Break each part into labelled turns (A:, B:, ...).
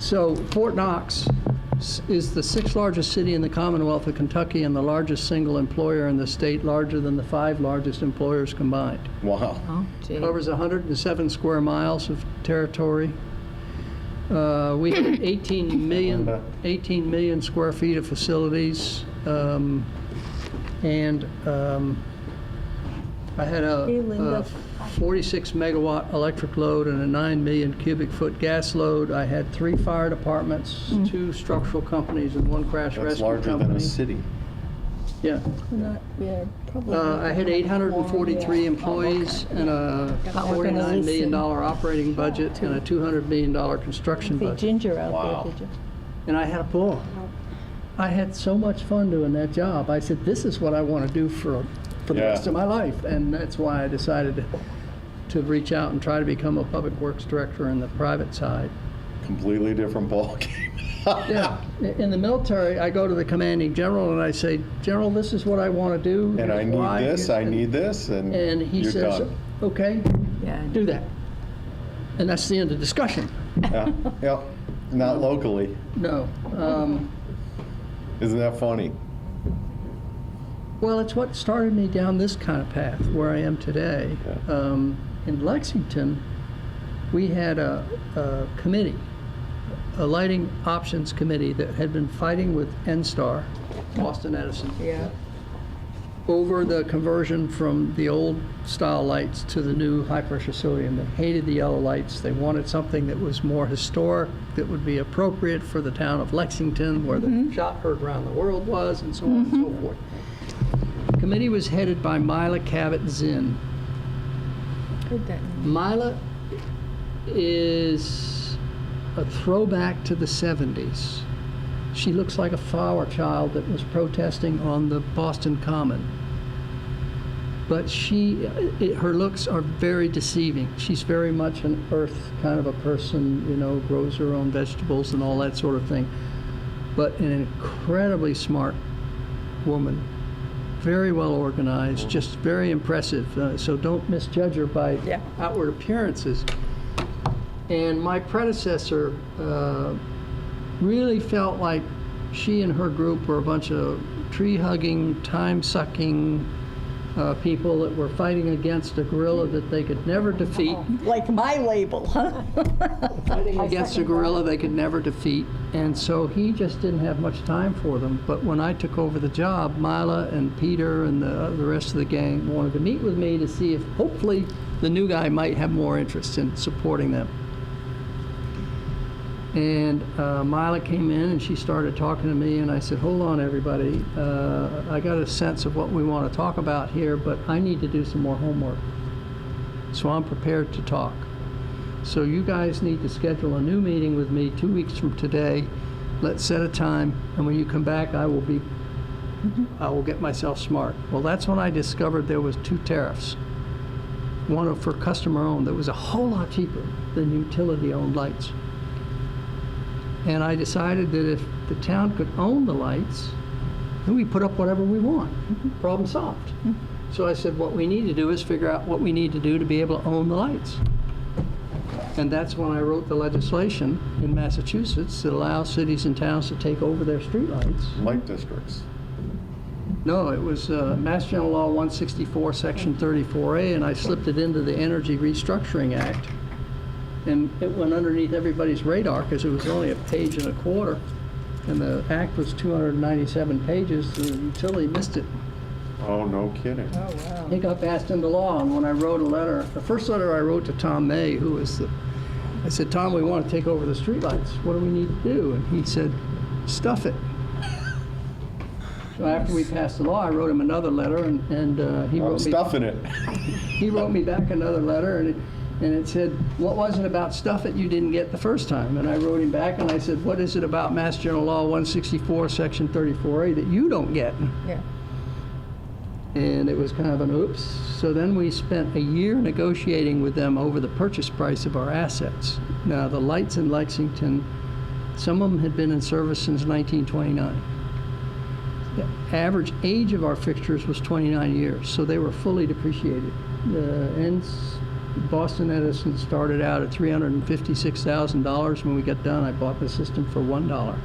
A: So Fort Knox is the 6th largest city in the Commonwealth of Kentucky and the largest single employer in the state, larger than the 5 largest employers combined.
B: Wow.
C: Oh, gee.
A: Covers 107 square miles of territory. We had 18 million square feet of facilities. I had a 46 megawatt electric load and a 9 million cubic foot gas load. I had 3 fire departments, 2 structural companies, and 1 crash
B: That's
A: rescue
B: larger
A: company.
B: than a city.
A: Yeah.
C: Yeah, probably.
A: I had 843 employees and a $49 million operating budget and a $200 million construction
C: See
A: budget.
C: Ginger out
B: Wow.
C: there, did you?
A: And I had a ball. I had so much fun doing that job. I said, this is what I want to do for the
B: Yeah.
A: rest of my life. And that's why I decided to reach out and try to become a public works director in the private side.
B: Completely different ballgame.
A: Yeah. In the military, I go to the commanding general and I say, General, this is what I want to do.
B: And I
A: Here's
B: need
A: why."
B: this, I need this, and
A: And he
B: you're
A: says,
B: done.
A: okay,
C: Yeah.
A: do that. And that's the end of discussion.
B: Yeah, yeah. Not locally.
A: No.
B: Isn't that funny?
A: Well, it's what started me down this kind of path where I am today.
B: Yeah.
A: In Lexington, we had a committee, a lighting options committee that had been fighting with NSTAR, Boston Edison,
C: Yeah.
A: over the conversion from the old style lights to the new high pressure sodium. They hated the yellow lights. They wanted something that was more historic, that would be appropriate for the town of Lexington, where the shot heard around the world was, and so on and so forth. The committee was headed by Mila Cabot Zinn.
C: Heard that name.
A: Mila is a throwback to the 70s. She looks like a flower child that was protesting on the Boston Common. But her looks are very deceiving. She's very much an earth kind of a person, you know, grows her own vegetables and all that sort of thing. But an incredibly smart woman, very well organized, just very impressive. So don't misjudge her by
C: Yeah.
A: outward appearances. And my predecessor really felt like she and her group were a bunch of tree-hugging, time-sucking people that were fighting against a gorilla that they could never defeat.
C: Like my label, huh?
A: Fighting against a gorilla they could never defeat. And so he just didn't have much time for them. But when I took over the job, Mila and Peter and the rest of the gang wanted to meet with me to see if hopefully the new guy might have more interest in supporting them. And Mila came in and she started talking to me, and I said, hold on, everybody. I got a sense of what we want to talk about here, but I need to do some more homework. So I'm prepared to talk. So you guys need to schedule a new meeting with me 2 weeks from today. Let's set a time, and when you come back, I will get myself smart. Well, that's when I discovered there was 2 tariffs. One for customer-owned that was a whole lot cheaper than utility-owned lights. And I decided that if the town could own the lights, then we put up whatever we want. Problem solved. So I said, what we need to do is figure out what we need to do to be able to own the lights. And that's when I wrote the legislation in Massachusetts that allows cities and towns to take over their streetlights.
B: Light districts.
A: No, it was Mass General Law 164, Section 34A, and I slipped it into the Energy Restructuring Act. And it went underneath everybody's radar because it was only a page and a quarter. And the act was 297 pages, the utility missed it.
B: Oh, no kidding.
C: Oh, wow.
A: It got passed into law, and when I wrote a letter, the first letter I wrote to Tom May, who was I said, Tom, we want to take over the streetlights. What do we need to do? And he said, stuff it. So after we passed the law, I wrote him another letter, and he
B: I'm
A: wrote me.
B: stuffing it.
A: He wrote me back another letter, and it said, what was it about stuff it you didn't get the first time? And I wrote him back, and I said, what is it about Mass General Law 164, Section 34A that you don't get?
C: Yeah.
A: And it was kind of an oops. So then we spent a year negotiating with them over the purchase price of our assets. Now, the lights in Lexington, some of them had been in service since 1929. The average age of our fixtures was 29 years, so they were fully depreciated. Boston Edison started out at $356,000. When we got done, I bought the system for $1.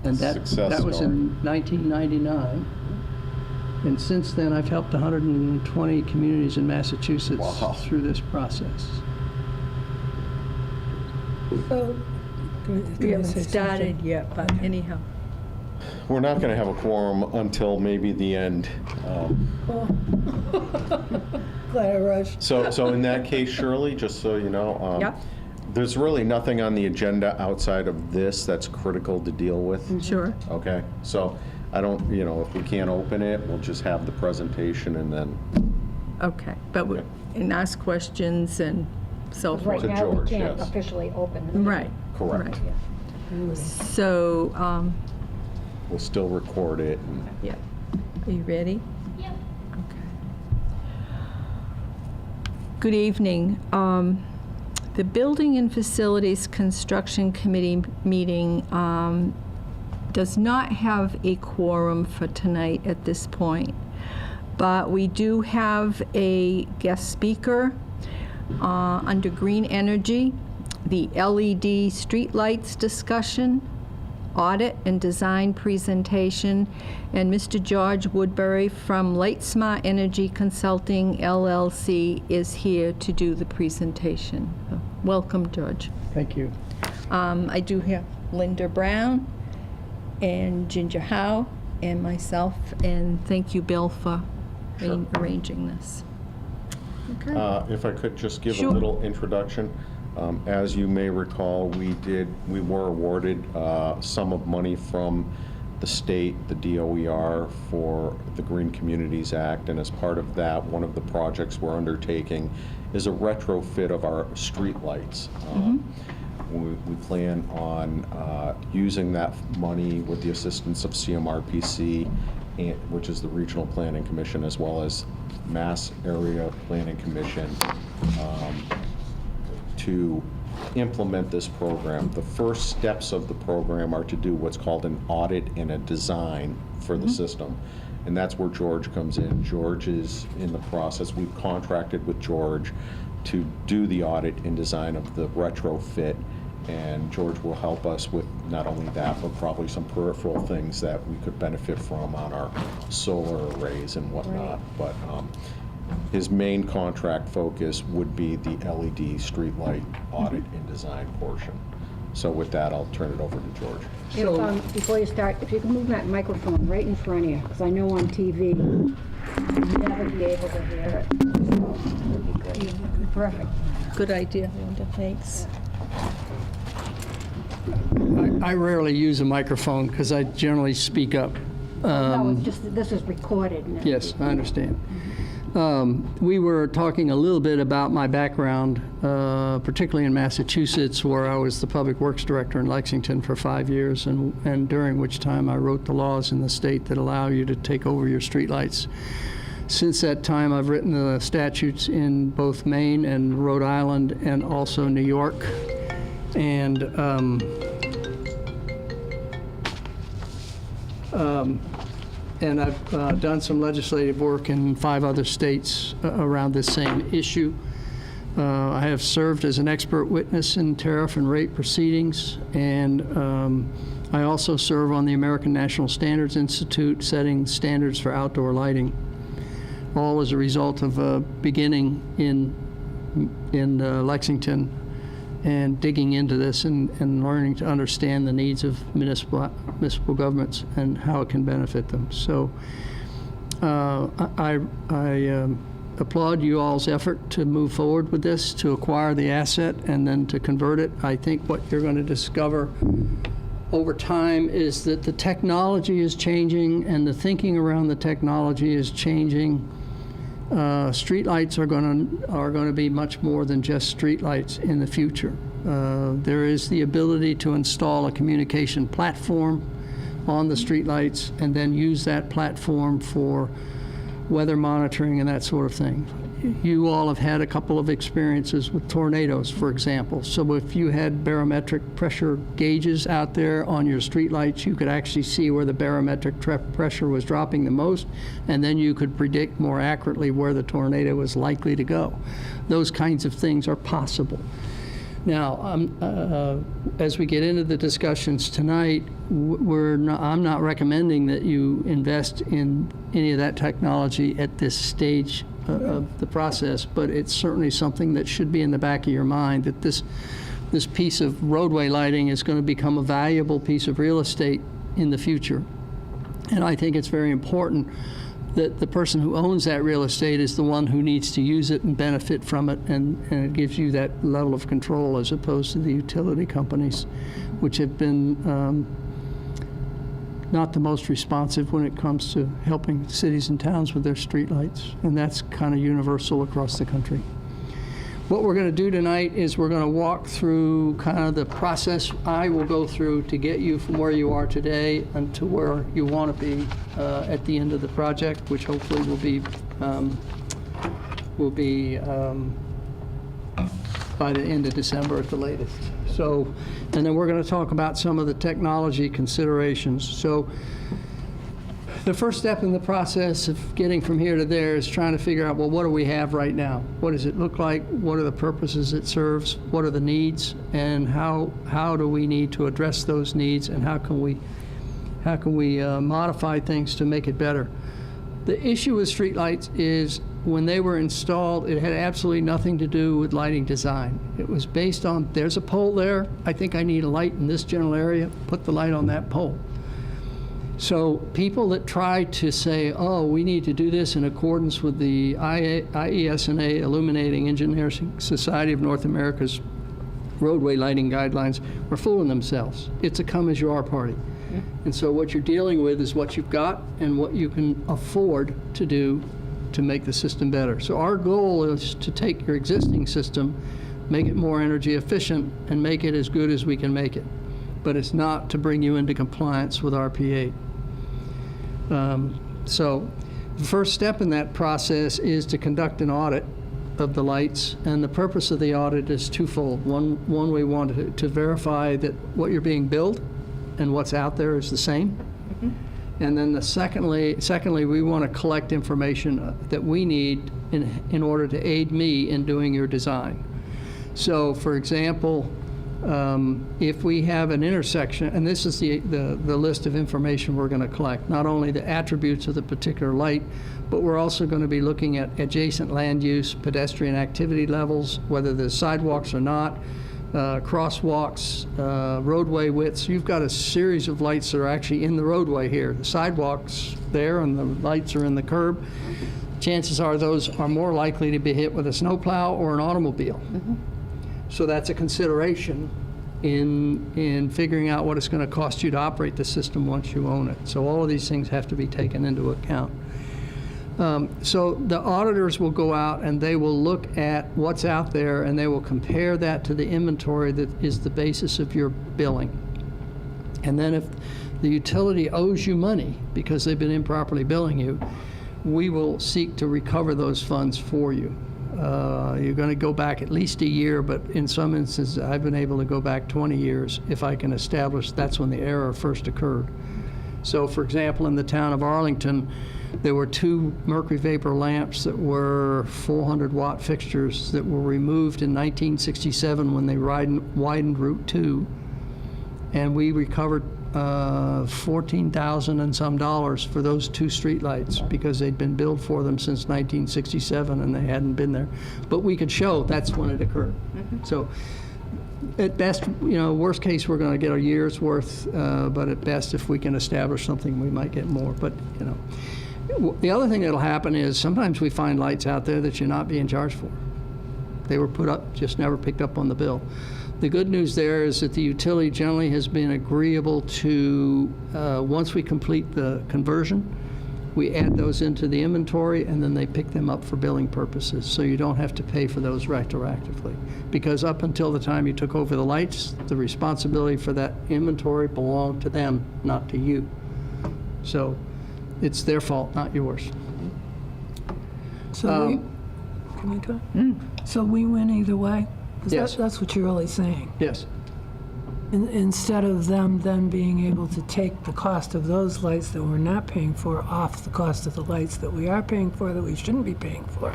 A: And that
B: Success
A: was
B: story.
A: in 1999. And since then, I've helped 120 communities in Massachusetts
B: Wow.
A: through this process.
C: We haven't started yet, but anyhow.
B: We're not going to have a quorum until maybe the end.
C: Glad I rushed.
B: So in that case, Shirley, just so you know,
C: Yep.
B: there's really nothing on the agenda outside of this that's critical to deal with.
C: Sure.
B: Okay, so I don't, if we can't open it, we'll just have the presentation and then
C: Okay, but, and ask questions and so
D: Right
C: forth.
B: To
D: now, we
B: George,
D: can't
B: yes.
D: officially open the meeting.
C: Right.
B: correct.
C: Right. So,
B: We'll still record it. And
C: yeah. Are you ready? Yep. Okay. Good evening. The Building and Facilities Construction Committee meeting does not have a quorum for tonight at this point, but we do have a guest speaker under Green Energy, the LED streetlights discussion, audit and design presentation, and Mr. George Woodbury from Light Smart Energy Consulting LLC is here to do the presentation. Welcome, George.
A: Thank you.
C: I do have Linda Brown and Ginger Howe and myself, and thank you, Bill, for
B: Sure.
C: arranging this. Okay.
B: if I could just give
C: Sure.
B: a little introduction. As you may recall, we were awarded a sum of money from the state, the DOER, for the Green Communities Act, and as part of that, one of the projects we're undertaking is a retrofit of our streetlights. We plan on using that money with the assistance of CMRPC, which is the Regional Planning Commission, as well as Mass Area Planning Commission, to implement this program. The first steps of the program are to do what's called an audit and a design for the system. And that's where George comes in. George is in the process. We've contracted with George to do the audit and design of the retrofit. And George will help us with not only that, but probably some peripheral things that we could benefit from on our solar arrays and whatnot. But his main contract focus would be the LED streetlight audit and design portion. So with that, I'll turn it over to George.
D: Before you start, if you can move that microphone right in front of you, because I know on TV, you'll never be able to hear it. That'd be good. Perfect.
C: Good idea, Linda, thanks.
A: I rarely use a microphone because I generally speak up.
D: No, it's just, this is recorded. and
A: Yes, I understand. We were talking a little bit about my background, particularly in Massachusetts, where I was the Public Works Director in Lexington for 5 years, and during which time I wrote the laws in the state that allow you to take over your streetlights. Since that time, I've written the statutes in both Maine and Rhode Island and also New York. And I've done some legislative work in 5 other states around this same issue. I have served as an expert witness in tariff and rate proceedings, and I also serve on the American National Standards Institute, setting standards for outdoor lighting, all as a result of beginning in Lexington and digging into this and learning to understand the needs of municipal governments and how it can benefit them. So I applaud you all's effort to move forward with this, to acquire the asset and then to convert it. I think what you're going to discover over time is that the technology is changing and the thinking around the technology is changing. Streetlights are going to be much more than just streetlights in the future. There is the ability to install a communication platform on the streetlights and then use that platform for weather monitoring and that sort of thing. you all have had a couple of experiences with tornadoes, for example. So if you had barometric pressure gauges out there on your streetlights, you could actually see where the barometric pressure was dropping the most, and then you could predict more accurately where the tornado was likely to go. Those kinds of things are possible. Now, as we get into the discussions tonight, I'm not recommending that you invest in any of that technology at this stage of the process, but it's certainly something that should be in the back of your mind, that this piece of roadway lighting is going to become a valuable piece of real estate in the future. And I think it's very important that the person who owns that real estate is the one who needs to use it and benefit from it, and it gives you that level of control as opposed to the utility companies, which have been not the most responsive when it comes to helping cities and towns with their streetlights, and that's kind of universal across the country. What we're going to do tonight is we're going to walk through kind of the process I will go through to get you from where you are today and to where you want to be at the end of the project, which hopefully will be by the end of December at the latest. So, and then we're going to talk about some of the technology considerations. So, the first step in the process of getting from here to there is trying to figure out, well, what do we have right now? What does it look like? What are the purposes it serves? What are the needs? And how do we need to address those needs? And how can we modify things to make it better? The issue with streetlights is when they were installed, it had absolutely nothing to do with lighting design. It was based on, there's a pole there. I think I need a light in this general area. Put the light on that pole. So people that try to say, oh, we need to do this in accordance with the IESNA Illuminating Engineering Society of North America's roadway lighting guidelines, are fooling themselves. It's a come-as-you-are party. Yeah. And so what you're dealing with is what you've got and what you can afford to do to make the system better. So our goal is to take your existing system, make it more energy efficient, and make it as good as we can make it. But it's not to bring you into compliance with RP8. So the first step in that process is to conduct an audit of the lights, and the purpose of the audit is twofold. One, we want to verify that what you're being billed and what's out there is the same. Mm-hmm. And then secondly, we want to collect information that we need in order to aid me in doing your design. So, for example, if we have an intersection, and this is the list of information we're going to collect, not only the attributes of the particular light, but we're also going to be looking at adjacent land use, pedestrian activity levels, whether there's sidewalks or not, crosswalks, roadway widths. You've got a series of lights that are actually in the roadway here. The sidewalks there and the lights are in the curb. Chances are those are more likely to be hit with a snowplow or an automobile. Mm-hmm. So that's a consideration in figuring out what it's going to cost you to operate the system once you own it. So all of these things have to be taken into account. So the auditors will go out and they will look at what's out there and they will compare that to the inventory that is the basis of your billing. And then if the utility owes you money because they've been improperly billing you, we will seek to recover those funds for you. You're going to go back at least a year, but in some instances, I've been able to go back 20 years if I can establish that's when the error first occurred. So, for example, in the town of Arlington, there were 2 mercury vapor lamps that were 400-watt fixtures that were removed in 1967 when they widened Route 2, and we recovered $14,000 and some for those 2 streetlights because they'd been billed for them since 1967 and they hadn't been there. But we could show that's when it occurred. Mm-hmm. So at best, worst case, we're going to get a year's worth, but at best, if we can establish something, we might get more. But, the other thing that'll happen is sometimes we find lights out there that you're not being charged for. They were put up, just never picked up on the bill. The good news there is that the utility generally has been agreeable to, once we complete the conversion, we add those into the inventory and then they pick them up for billing purposes. So you don't have to pay for those retroactively. Because up until the time you took over the lights, the responsibility for that inventory belonged to them, not to you. So it's their fault, not yours.
C: So
E: Can I talk? So we win either way? 'Cause
A: Yes.
E: that's what you're really saying.
A: Yes.
E: Instead of them then being able to take the cost of those lights that we're not paying for off the cost of the lights that we are paying for that we shouldn't be paying for,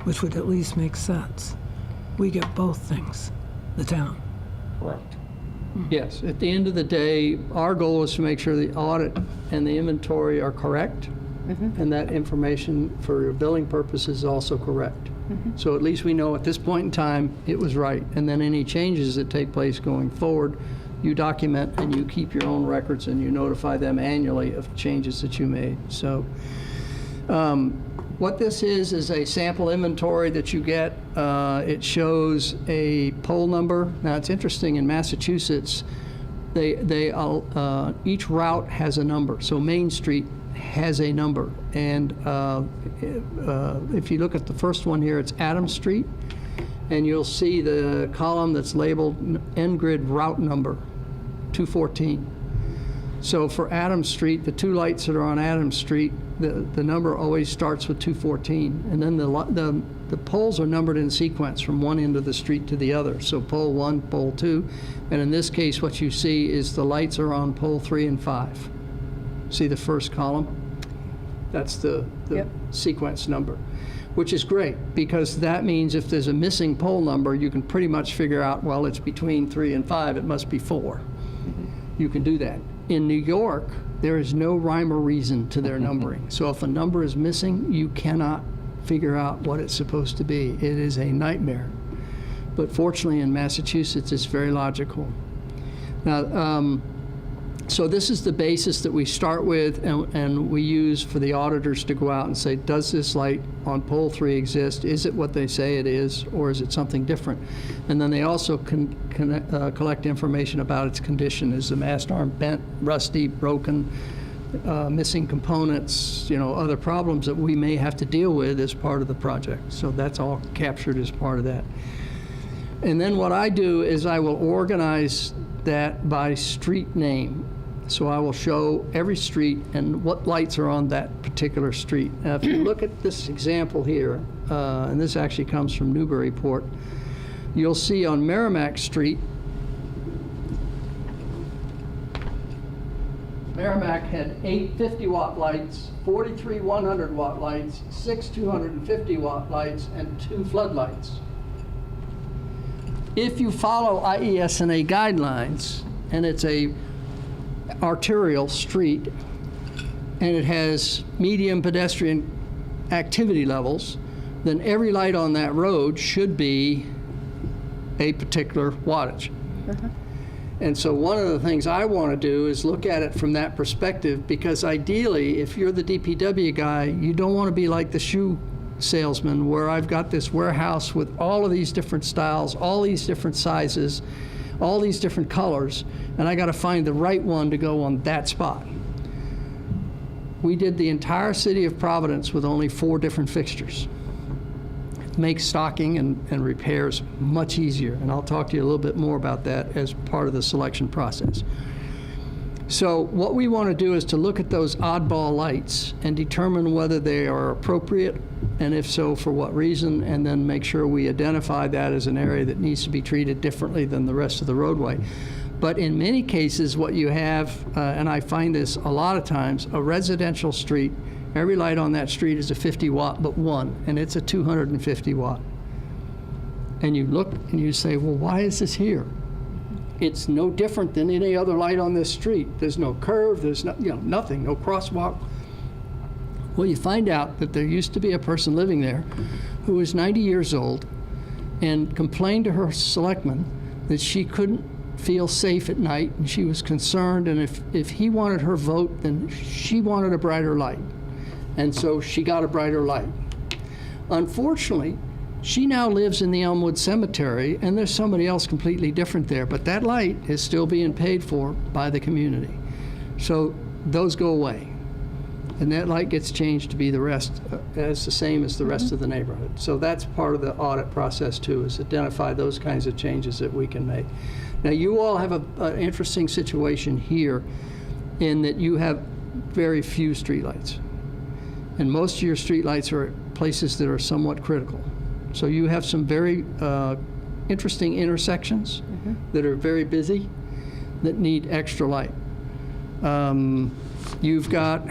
E: which would at least make sense. We get both things, the town.
B: Correct.
A: Yes, at the end of the day, our goal is to make sure the audit and the inventory are correct, and that information for your billing purposes is also correct. So at least we know at this point in time, it was right. And then any changes that take place going forward, you document and you keep your own records and you notify them annually of changes that you made. So what this is a sample inventory that you get. It shows a poll number. Now, it's interesting, in Massachusetts, each route has a number. So Main Street has a number. And if you look at the first one here, it's Adams Street, and you'll see the column that's labeled N-Grid route number 214. So for Adams Street, the two lights that are on Adams Street, the number always starts with 214. And then the poles are numbered in sequence from one end of the street to the other. So pole 1, pole 2. And in this case, what you see is the lights are on pole 3 and 5. See the first column? That's the sequence number, which is great, because that means if there's a missing pole number, you can pretty much figure out, well, it's between 3 and 5, it must be 4. You can do that. In New York, there is no rhyme or reason to their numbering. So if a number is missing, you cannot figure out what it's supposed to be. It is a nightmare. But fortunately, in Massachusetts, it's very logical. Now, so this is the basis that we start with, and we use for the auditors to go out and say, does this light on pole 3 exist? Is it what they say it is, or is it something different? And then they also collect information about its condition. Is the mast arm bent, rusty, broken, missing components, other problems that we may have to deal with as part of the project. So that's all captured as part of that. And then what I do is I will organize that by street name. So I will show every street and what lights are on that particular street. Now, if you look at this example here, and this actually comes from Newburyport, you'll see on Merrimack Street, Merrimack had 8 50-watt lights, 43 100-watt lights, 6 250-watt lights, and 2 floodlights. If you follow IESNA guidelines, and it's a arterial street, and it has medium pedestrian activity levels, then every light on that road should be a particular wattage. And so one of the things I want to do is look at it from that perspective, because ideally, if you're the DPW guy, you don't want to be like the shoe salesman, where I've got this warehouse with all of these different styles, all these different sizes, all these different colors, and I got to find the right one to go on that spot. We did the entire city of Providence with only 4 different fixtures. It makes stocking and repairs much easier, and I'll talk to you a little bit more about that as part of the selection process. So what we want to do is to look at those oddball lights and determine whether they are appropriate, and if so, for what reason, and then make sure we identify that as an area that needs to be treated differently than the rest of the roadway. But in many cases, what you have, and I find this a lot of times, a residential street, every light on that street is a 50-watt but one, and it's a 250-watt. And you look and you say, well, why is this here? It's no different than any other light on this street. There's no curve, there's nothing, no crosswalk. Well, you find out that there used to be a person living there who was 90 years old and complained to her selectman that she couldn't feel safe at night, and she was concerned, and if he wanted her vote, then she wanted a brighter light. And so she got a brighter light. Unfortunately, she now lives in the Elmwood Cemetery, and there's somebody else completely different there, but that light is still being paid for by the community. So those go away, and that light gets changed to be the rest, as the same as the rest of the neighborhood. So that's part of the audit process too, is identify those kinds of changes that we can make. Now, you all have an interesting situation here in that you have very few streetlights, and most of your streetlights are at places that are somewhat critical. So you have some very interesting intersections that are very busy, that need extra light. You've got,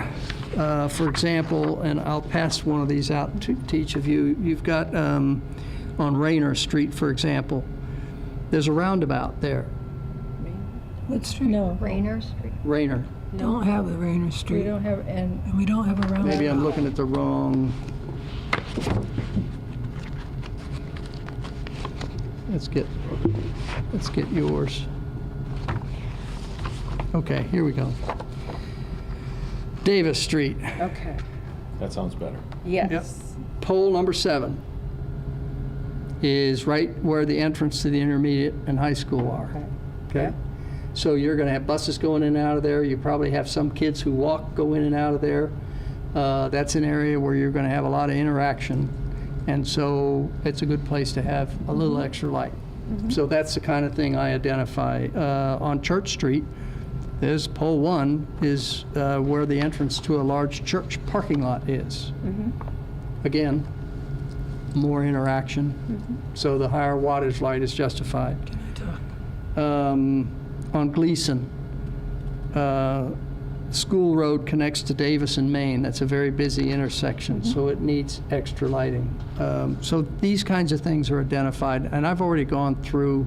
A: for example, and I'll pass one of these out to each of you, you've got on Rayner Street, for example, there's a roundabout there.
E: What street?
C: No,
D: Rayner Street.
A: Rayner.
E: Don't have the Rayner
C: we
E: Street,
C: don't have, and
E: and we don't have a roundabout.
A: Maybe I'm looking at the wrong. Let's get yours. Okay, here we go. Davis Street,
C: okay,
B: That sounds better.
C: yes.
A: pole number 7 is right where the entrance to the intermediate and high school are. Okay? So you're going to have buses going in and out of there. You probably have some kids who walk, go in and out of there. That's an area where you're going to have a lot of interaction. And so it's a good place to have a little extra light. So that's the kind of thing I identify. On Church Street, there's pole 1 is where the entrance to a large church parking lot is. Again, more interaction. So the higher wattage light is justified. On Gleason, School Road connects to Davis and Main. That's a very busy intersection, so it needs extra lighting. So these kinds of things are identified, and I've already gone through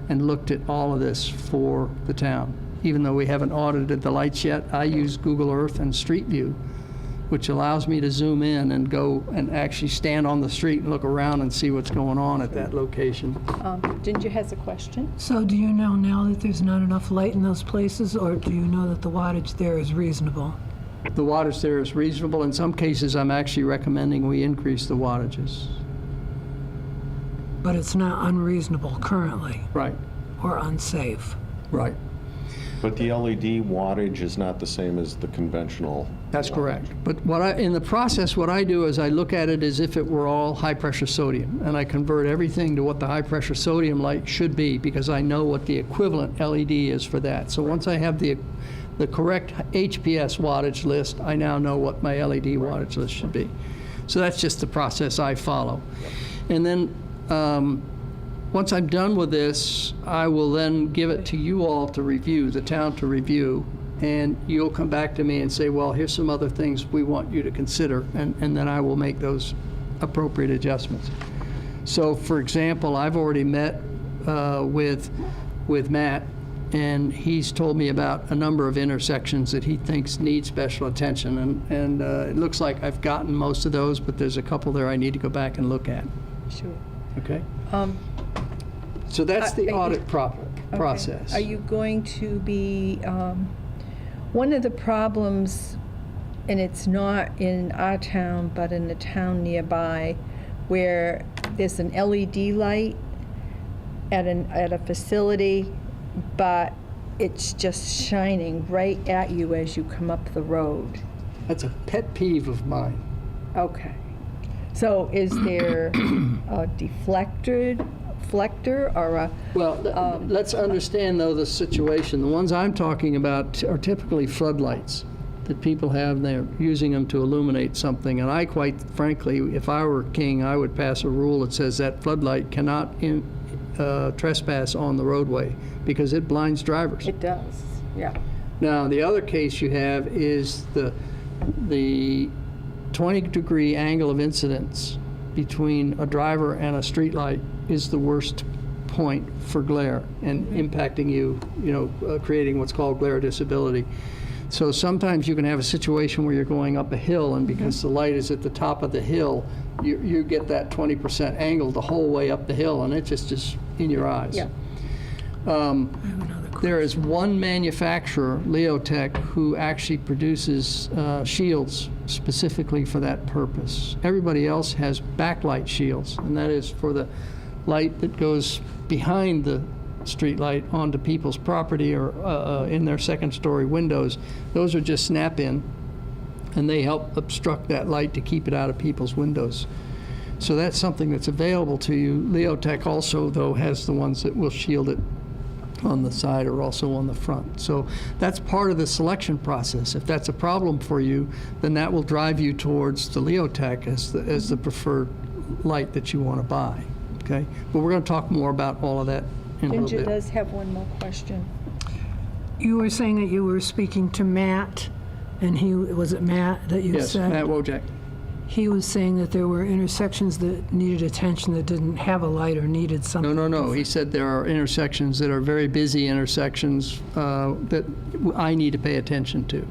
A: and looked at all of this for the town. Even though we haven't audited the lights yet, I use Google Earth and Street View, which allows me to zoom in and go and actually stand on the street and look around and see what's going on at that location.
C: Ginger has a question.
E: So do you know now that there's not enough light in those places, or do you know that the wattage there is reasonable?
A: The wattage there is reasonable. In some cases, I'm actually recommending we increase the wattages.
E: But it's not unreasonable currently,
A: Right,
E: or unsafe.
A: right.
B: But the LED wattage is not the same as the conventional.
A: That's correct. But in the process, what I do is I look at it as if it were all high-pressure sodium, and I convert everything to what the high-pressure sodium light should be, because I know what the equivalent LED is for that. So once I have the correct HPS wattage list, I now know what my LED wattage list should be. So that's just the process I follow. And then once I'm done with this, I will then give it to you all to review, the town to review, and you'll come back to me and say, well, here's some other things we want you to consider, and then I will make those appropriate adjustments. So, for example, I've already met with Matt, and he's told me about a number of intersections that he thinks need special attention, and it looks like I've gotten most of those, but there's a couple there I need to go back and look at.
C: Sure.
A: Okay? So that's the audit process.
C: Are you going to be, one of the problems, and it's not in our town, but in the town nearby, where there's an LED light at a facility, but it's just shining right at you as you come up the road.
A: That's a pet peeve of mine.
C: Okay. So is there a deflector or a,
A: Well, let's understand, though, the situation. The ones I'm talking about are typically floodlights that people have, and they're using them to illuminate something. And I, quite frankly, if I were king, I would pass a rule that says that floodlight cannot trespass on the roadway because it blinds drivers.
C: it does, yeah.
A: Now, the other case you have is the 20-degree angle of incidence between a driver and a streetlight is the worst point for glare and impacting you, creating what's called glare disability. So sometimes you can have a situation where you're going up a hill, and because the light is at the top of the hill, you get that 20% angle the whole way up the hill, and it just is in your eyes.
C: Yeah.
A: There is one manufacturer, Leotech, who actually produces shields specifically for that purpose. Everybody else has backlight shields, and that is for the light that goes behind the street light onto people's property or in their second-story windows. Those are just snap-in, and they help obstruct that light to keep it out of people's windows. So that's something that's available to you. Leotech also, though, has the ones that will shield it on the side or also on the front. So that's part of the selection process. If that's a problem for you, then that will drive you towards the Leotech as the preferred light that you want to buy, okay? But we're going to talk more about all of that in a little
C: Ginger
A: bit.
C: does have one more question.
E: You were saying that you were speaking to Matt, and was it Matt that you
A: Yes,
E: said?
A: Matt Wojak.
E: He was saying that there were intersections that needed attention that didn't have a light or needed something.
A: No. He said there are intersections that are very busy intersections that I need to pay attention to.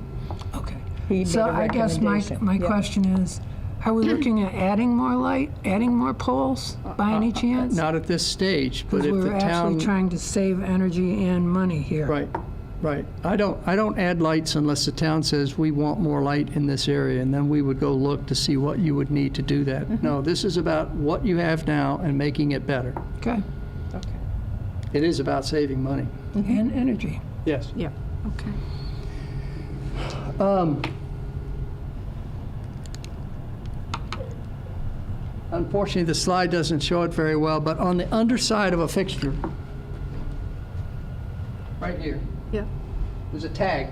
E: Okay.
C: He made
E: So
C: a
E: I guess my
C: recommendation.
E: question is, are we looking at adding more light, adding more poles by any chance?
A: Not at this stage, but
E: Because
A: if the
E: we're
A: town...
E: actually trying to save energy and money here.
A: Right. I don't add lights unless the town says we want more light in this area, and then we would go look to see what you would need to do that. No, this is about what you have now and making it better.
E: Okay.
C: Okay.
A: It is about saving money.
E: And energy.
A: Yes.
C: Yeah, okay.
A: Unfortunately, the slide doesn't show it very well, but on the underside of a fixture, right here,
C: Yeah.
A: there's a tag.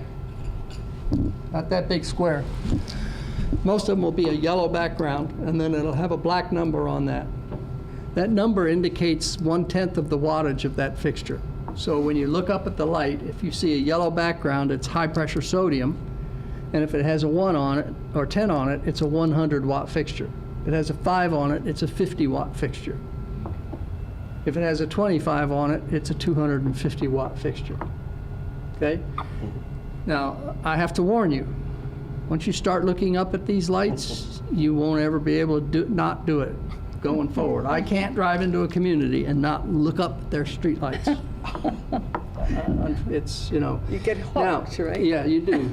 A: Not that big square. Most of them will be a yellow background, and then it'll have a black number on that. That number indicates 1/10 of the wattage of that fixture. So when you look up at the light, if you see a yellow background, it's high-pressure sodium, and if it has a 1 on it, or 10 on it, it's a 100-watt fixture. If it has a 5 on it, it's a 50-watt fixture. If it has a 25 on it, it's a 250-watt fixture. Okay? Now, I have to warn you, once you start looking up at these lights, you won't ever be able to not do it going forward. I can't drive into a community and not look up at their streetlights. It's, you know.
C: You get
A: Now,
C: hooked, right?
A: yeah, you do.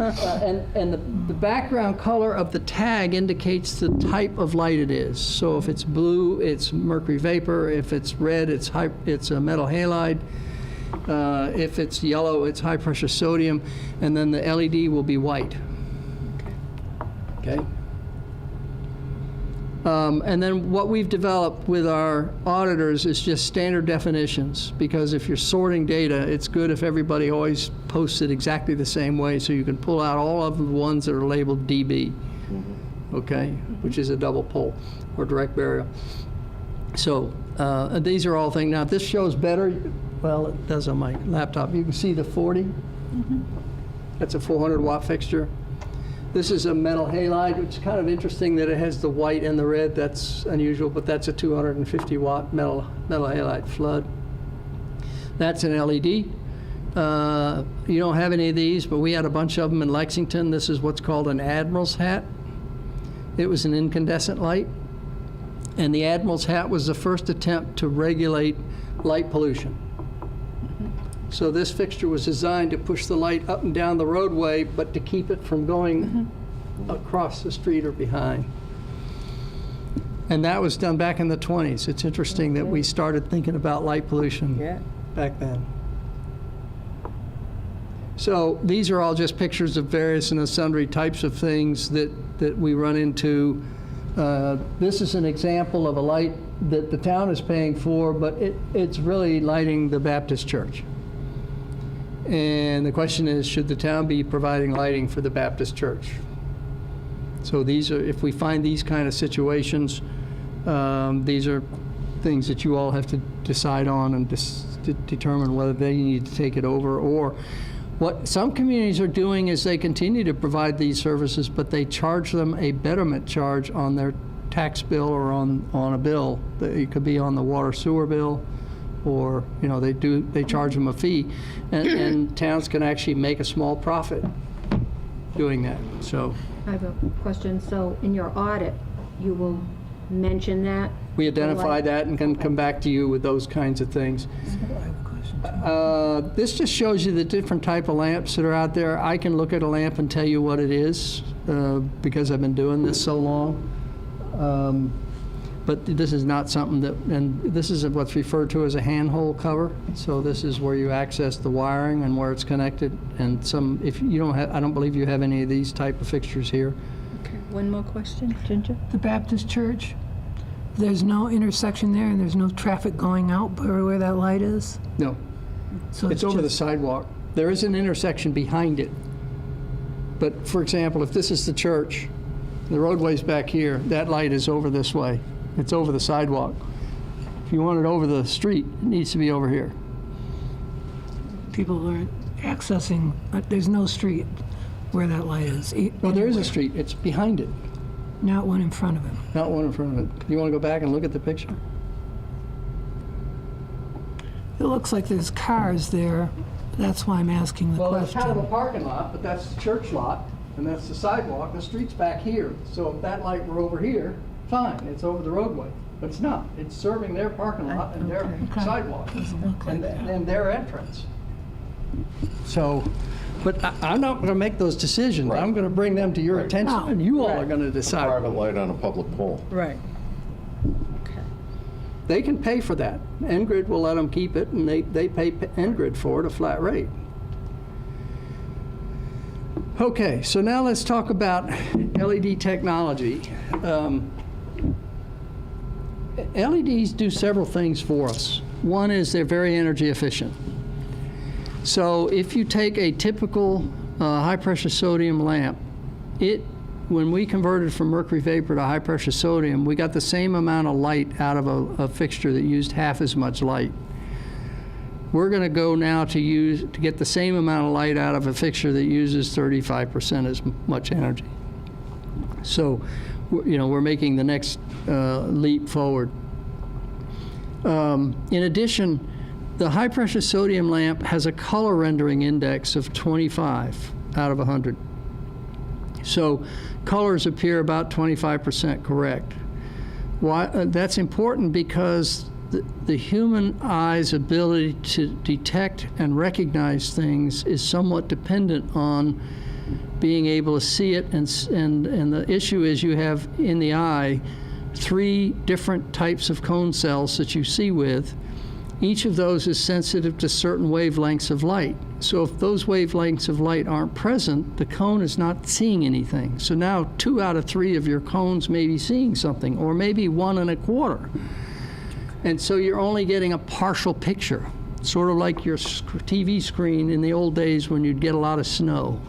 A: And the background color of the tag indicates the type of light it is. So if it's blue, it's mercury vapor. If it's red, it's a metal halide. If it's yellow, it's high-pressure sodium. And then the LED will be white. Okay? And then what we've developed with our auditors is just standard definitions, because if you're sorting data, it's good if everybody always posts it exactly the same way, so you can pull out all of the ones that are labeled DB, okay, which is a double pole or direct burial. So these are all things. Now, this shows better. Well, it does on my laptop. You can see the 40. That's a 400-watt fixture. This is a metal halide, which is kind of interesting that it has the white and the red. That's unusual, but that's a 250-watt metal halide flood. That's an LED. You don't have any of these, but we had a bunch of them in Lexington. This is what's called an Admiral's hat. It was an incandescent light, and the Admiral's hat was the first attempt to regulate light pollution. So this fixture was designed to push the light up and down the roadway, but to keep it from going across the street or behind. And that was done back in the 20s. It's interesting that we started thinking about light pollution back then. So these are all just pictures of various and sundry types of things that we run into. This is an example of a light that the town is paying for, but it's really lighting the Baptist church. And the question is, should the town be providing lighting for the Baptist church? So these are, if we find these kind of situations, these are things that you all have to decide on and determine whether they need to take it over. Or what some communities are doing is they continue to provide these services, but they charge them a betterment charge on their tax bill or on a bill. It could be on the water sewer bill, or they charge them a fee, and towns can actually make a small profit doing that. So
D: I have a question. So in your audit, you will mention that?
A: we identify that and can come back to you with those kinds of things. This just shows you the different type of lamps that are out there. I can look at a lamp and tell you what it is because I've been doing this so long. But this is not something that, and this is what's referred to as a handhole cover. So this is where you access the wiring and where it's connected. And if you don't have, I don't believe you have any of these type of fixtures here.
C: Okay, one more question, Ginger?
E: The Baptist church, there's no intersection there and there's no traffic going out where that light is?
A: No,
E: So
A: it's over the
E: just-
A: sidewalk. There is an intersection behind it. But for example, if this is the church, the roadway's back here, that light is over this way. It's over the sidewalk. If you want it over the street, it needs to be over here.
E: People aren't accessing, there's no street where that light is.
A: No, there is a street. It's behind it,
E: Not one in front of it.
A: not one in front of it. You want to go back and look at the picture?
E: It looks like there's cars there. That's why I'm asking the
A: Well, it's kind of a
E: question.
A: parking lot, but that's the church lot, and that's the sidewalk. The street's back here. So if that light were over here, fine, it's over the roadway. But it's not. It's serving their parking lot and their
E: Okay.
A: sidewalk
E: Doesn't look like
A: and
E: that.
A: and their entrance. So, but I'm not going to make those decisions.
B: Right.
A: I'm going to bring them to your
B: Right.
A: attention,
E: No.
A: and you all are
C: Right.
A: going to decide.
B: Private light on a public pole.
C: Right. Okay.
A: They can pay for that. Ngrid will let them keep it, and they pay Ngrid for it, a flat rate. Okay, so now let's talk about LED technology. LEDs do several things for us. One is they're very energy efficient. So if you take a typical high-pressure sodium lamp, when we converted from mercury vapor to high-pressure sodium, we got the same amount of light out of a fixture that used half as much light. We're going to go now to get the same amount of light out of a fixture that uses 35% as much energy. So, we're making the next leap forward. In addition, the high-pressure sodium lamp has a color rendering index of 25 out of 100. So colors appear about 25% correct. Why? That's important because the human eye's ability to detect and recognize things is somewhat dependent on being able to see it, and the issue is you have in the eye 3 different types of cone cells that you see with. Each of those is sensitive to certain wavelengths of light. So if those wavelengths of light aren't present, the cone is not seeing anything. So now 2 out of 3 of your cones may be seeing something, or maybe 1 1/4. And so you're only getting a partial picture, sort of like your TV screen in the old days when you'd get a lot of snow.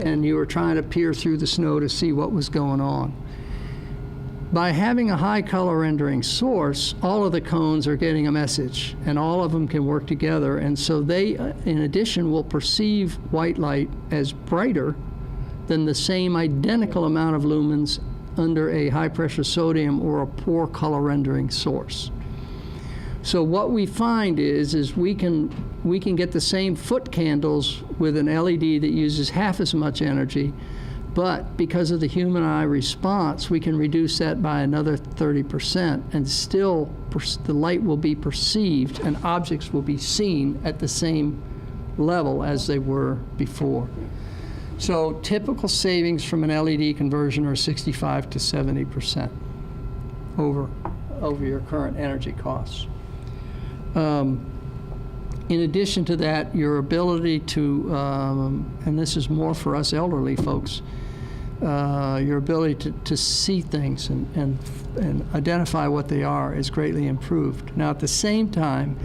A: And you were trying to peer through the snow to see what was going on. By having a high color rendering source, all of the cones are getting a message, and all of them can work together. And so they, in addition, will perceive white light as brighter than the same identical amount of lumens under a high-pressure sodium or a poor color rendering source. So what we find is we can get the same foot candles with an LED that uses half as much energy, but because of the human eye response, we can reduce that by another 30%, and still the light will be perceived and objects will be seen at the same level as they were before. So typical savings from an LED conversion are 65 to 70% over your current energy costs. In addition to that, your ability to, and this is more for us elderly folks, your ability to see things and identify what they are is greatly improved. Now, at the same time,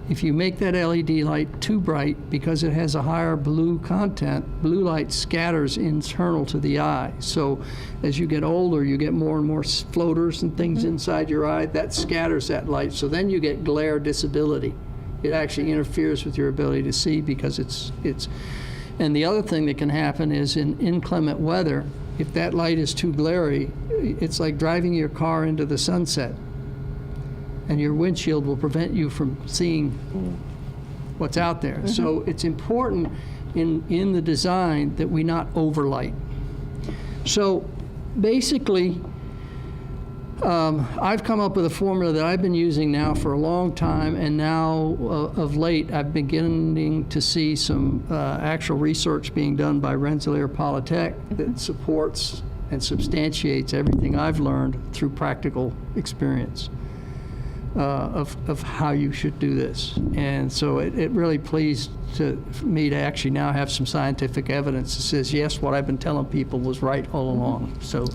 A: if you make that LED light too bright, because it has a higher blue content, blue light scatters internal to the eye. So as you get older, you get more and more floaters and things inside your eye. That scatters that light. So then you get glare disability. It actually interferes with your ability to see because it's. And the other thing that can happen is in inclement weather, if that light is too glary, it's like driving your car into the sunset. And your windshield will prevent you from seeing what's out there. So it's important in the design that we not overlight. So basically, I've come up with a formula that I've been using now for a long time, and now of late I've been beginning to see some actual research being done by Rensselaer Polytech that supports and substantiates everything I've learned through practical experience. Of how you should do this. And so it really pleased me to actually now have some scientific evidence that says, yes, what I've been telling people was right all along. So,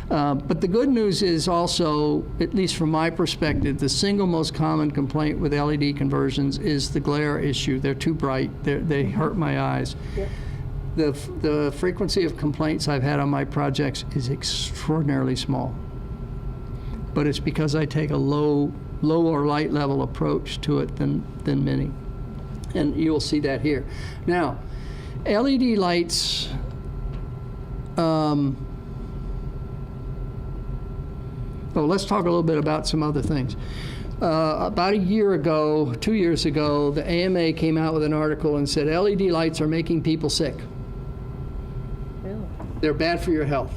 A: but the good news is also, at least from my perspective, the single most common complaint with LED conversions is the glare issue. They're too bright. They hurt my eyes. Yep. The frequency of complaints I've had on my projects is extraordinarily small. but it's because I take a lower light level approach to it than many. And you'll see that here. Now, LED lights, let's talk a little bit about some other things. About a year ago, 2 years ago, the AMA came out with an article and said LED lights are making people sick. They're bad for your health.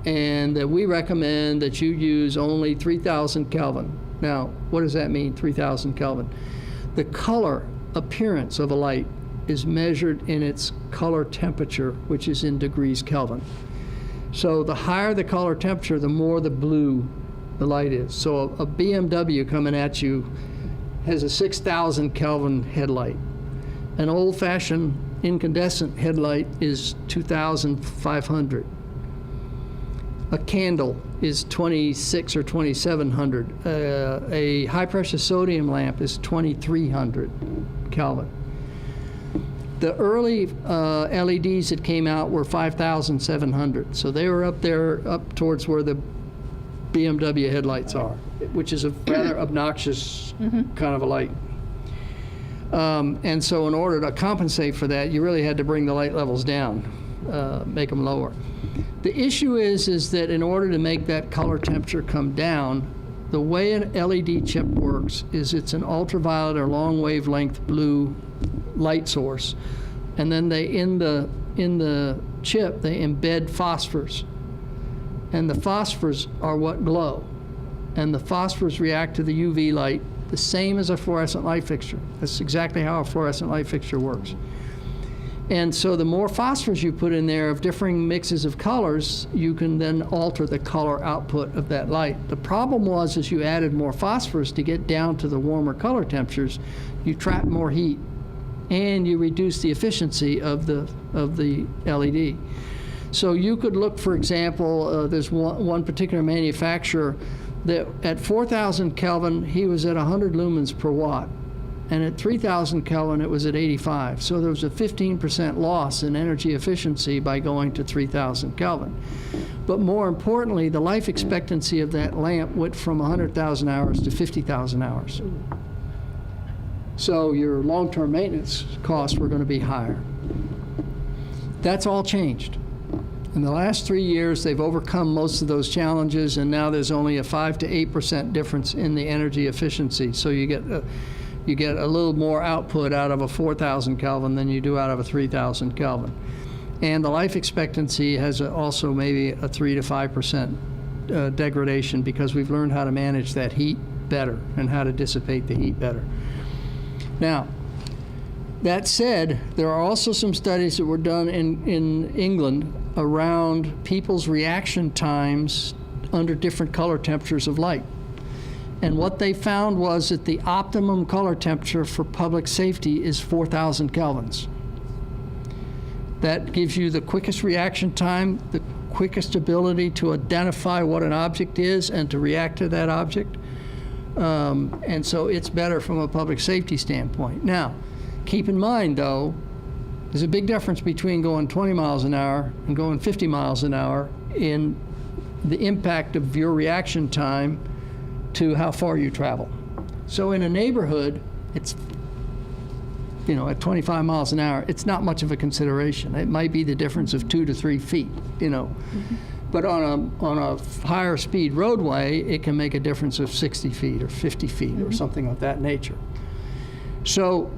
A: And that we recommend that you use only 3,000 Kelvin. Now, what does that mean, 3,000 Kelvin? The color appearance of a light is measured in its color temperature, which is in degrees Kelvin. So the higher the color temperature, the more the blue the light is. So a BMW coming at you has a 6,000 Kelvin headlight. An old-fashioned incandescent headlight is 2,500. A candle is 26 or 2,700. A high-pressure sodium lamp is 2,300 Kelvin. The early LEDs that came out were 5,700. So they were up there, up towards where the BMW headlights are, which is a rather obnoxious kind of a light. And so in order to compensate for that, you really had to bring the light levels down, make them lower. The issue is that in order to make that color temperature come down, the way an LED chip works is it's an ultraviolet or long wavelength blue light source, and then they in the chip they embed phosphors, and the phosphors are what glow, and the phosphors react to the UV light the same as a fluorescent light fixture. That's exactly how a fluorescent light fixture works. And so the more phosphors you put in there of differing mixes of colors, you can then alter the color output of that light. The problem was, as you added more phosphors to get down to the warmer color temperatures, you trap more heat and you reduce the efficiency of the LED. So you could look, for example, there's one particular manufacturer that at 4,000 Kelvin, he was at 100 lumens per watt. And at 3,000 Kelvin, it was at 85. So there was a 15% loss in energy efficiency by going to 3,000 Kelvin. But more importantly, the life expectancy of that lamp went from 100,000 hours to 50,000 hours. So your long-term maintenance costs were going to be higher. That's all changed. In the last 3 years, they've overcome most of those challenges, and now there's only a 5 to 8% difference in the energy efficiency. So you get a little more output out of a 4,000 Kelvin than you do out of a 3,000 Kelvin. And the life expectancy has also maybe a 3 to 5% degradation, because we've learned how to manage that heat better and how to dissipate the heat better. Now, that said, there are also some studies that were done in England around people's reaction times under different color temperatures of light. And what they found was that the optimum color temperature for public safety is 4,000 kelvins. That gives you the quickest reaction time, the quickest ability to identify what an object is and to react to that object. And so it's better from a public safety standpoint. Now, keep in mind, though, there's a big difference between going 20 miles an hour and going 50 miles an hour in the impact of your reaction time to how far you travel. So in a neighborhood, it's, at 25 miles an hour, it's not much of a consideration. It might be the difference of 2 to 3 feet, Mm-hmm. But on a higher speed roadway, it can make a difference of 60 feet or 50 feet or something of that nature. So,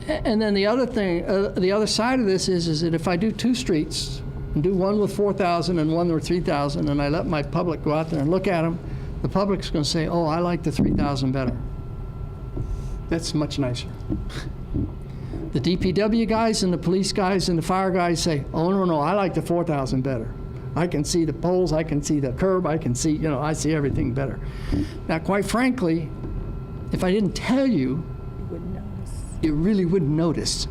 A: and then the other thing, the other side of this is that if I do 2 streets, and do one with 4,000 and one with 3,000, and I let my public go out there and look at them, the public's going to say, oh, I like the 3,000 better. That's much nicer. The DPW guys and the police guys and the fire guys say, oh, no, I like the 4,000 better. I can see the poles, I can see the curb, I can see, I see everything better. Now, quite frankly, if I didn't tell you, you really wouldn't notice.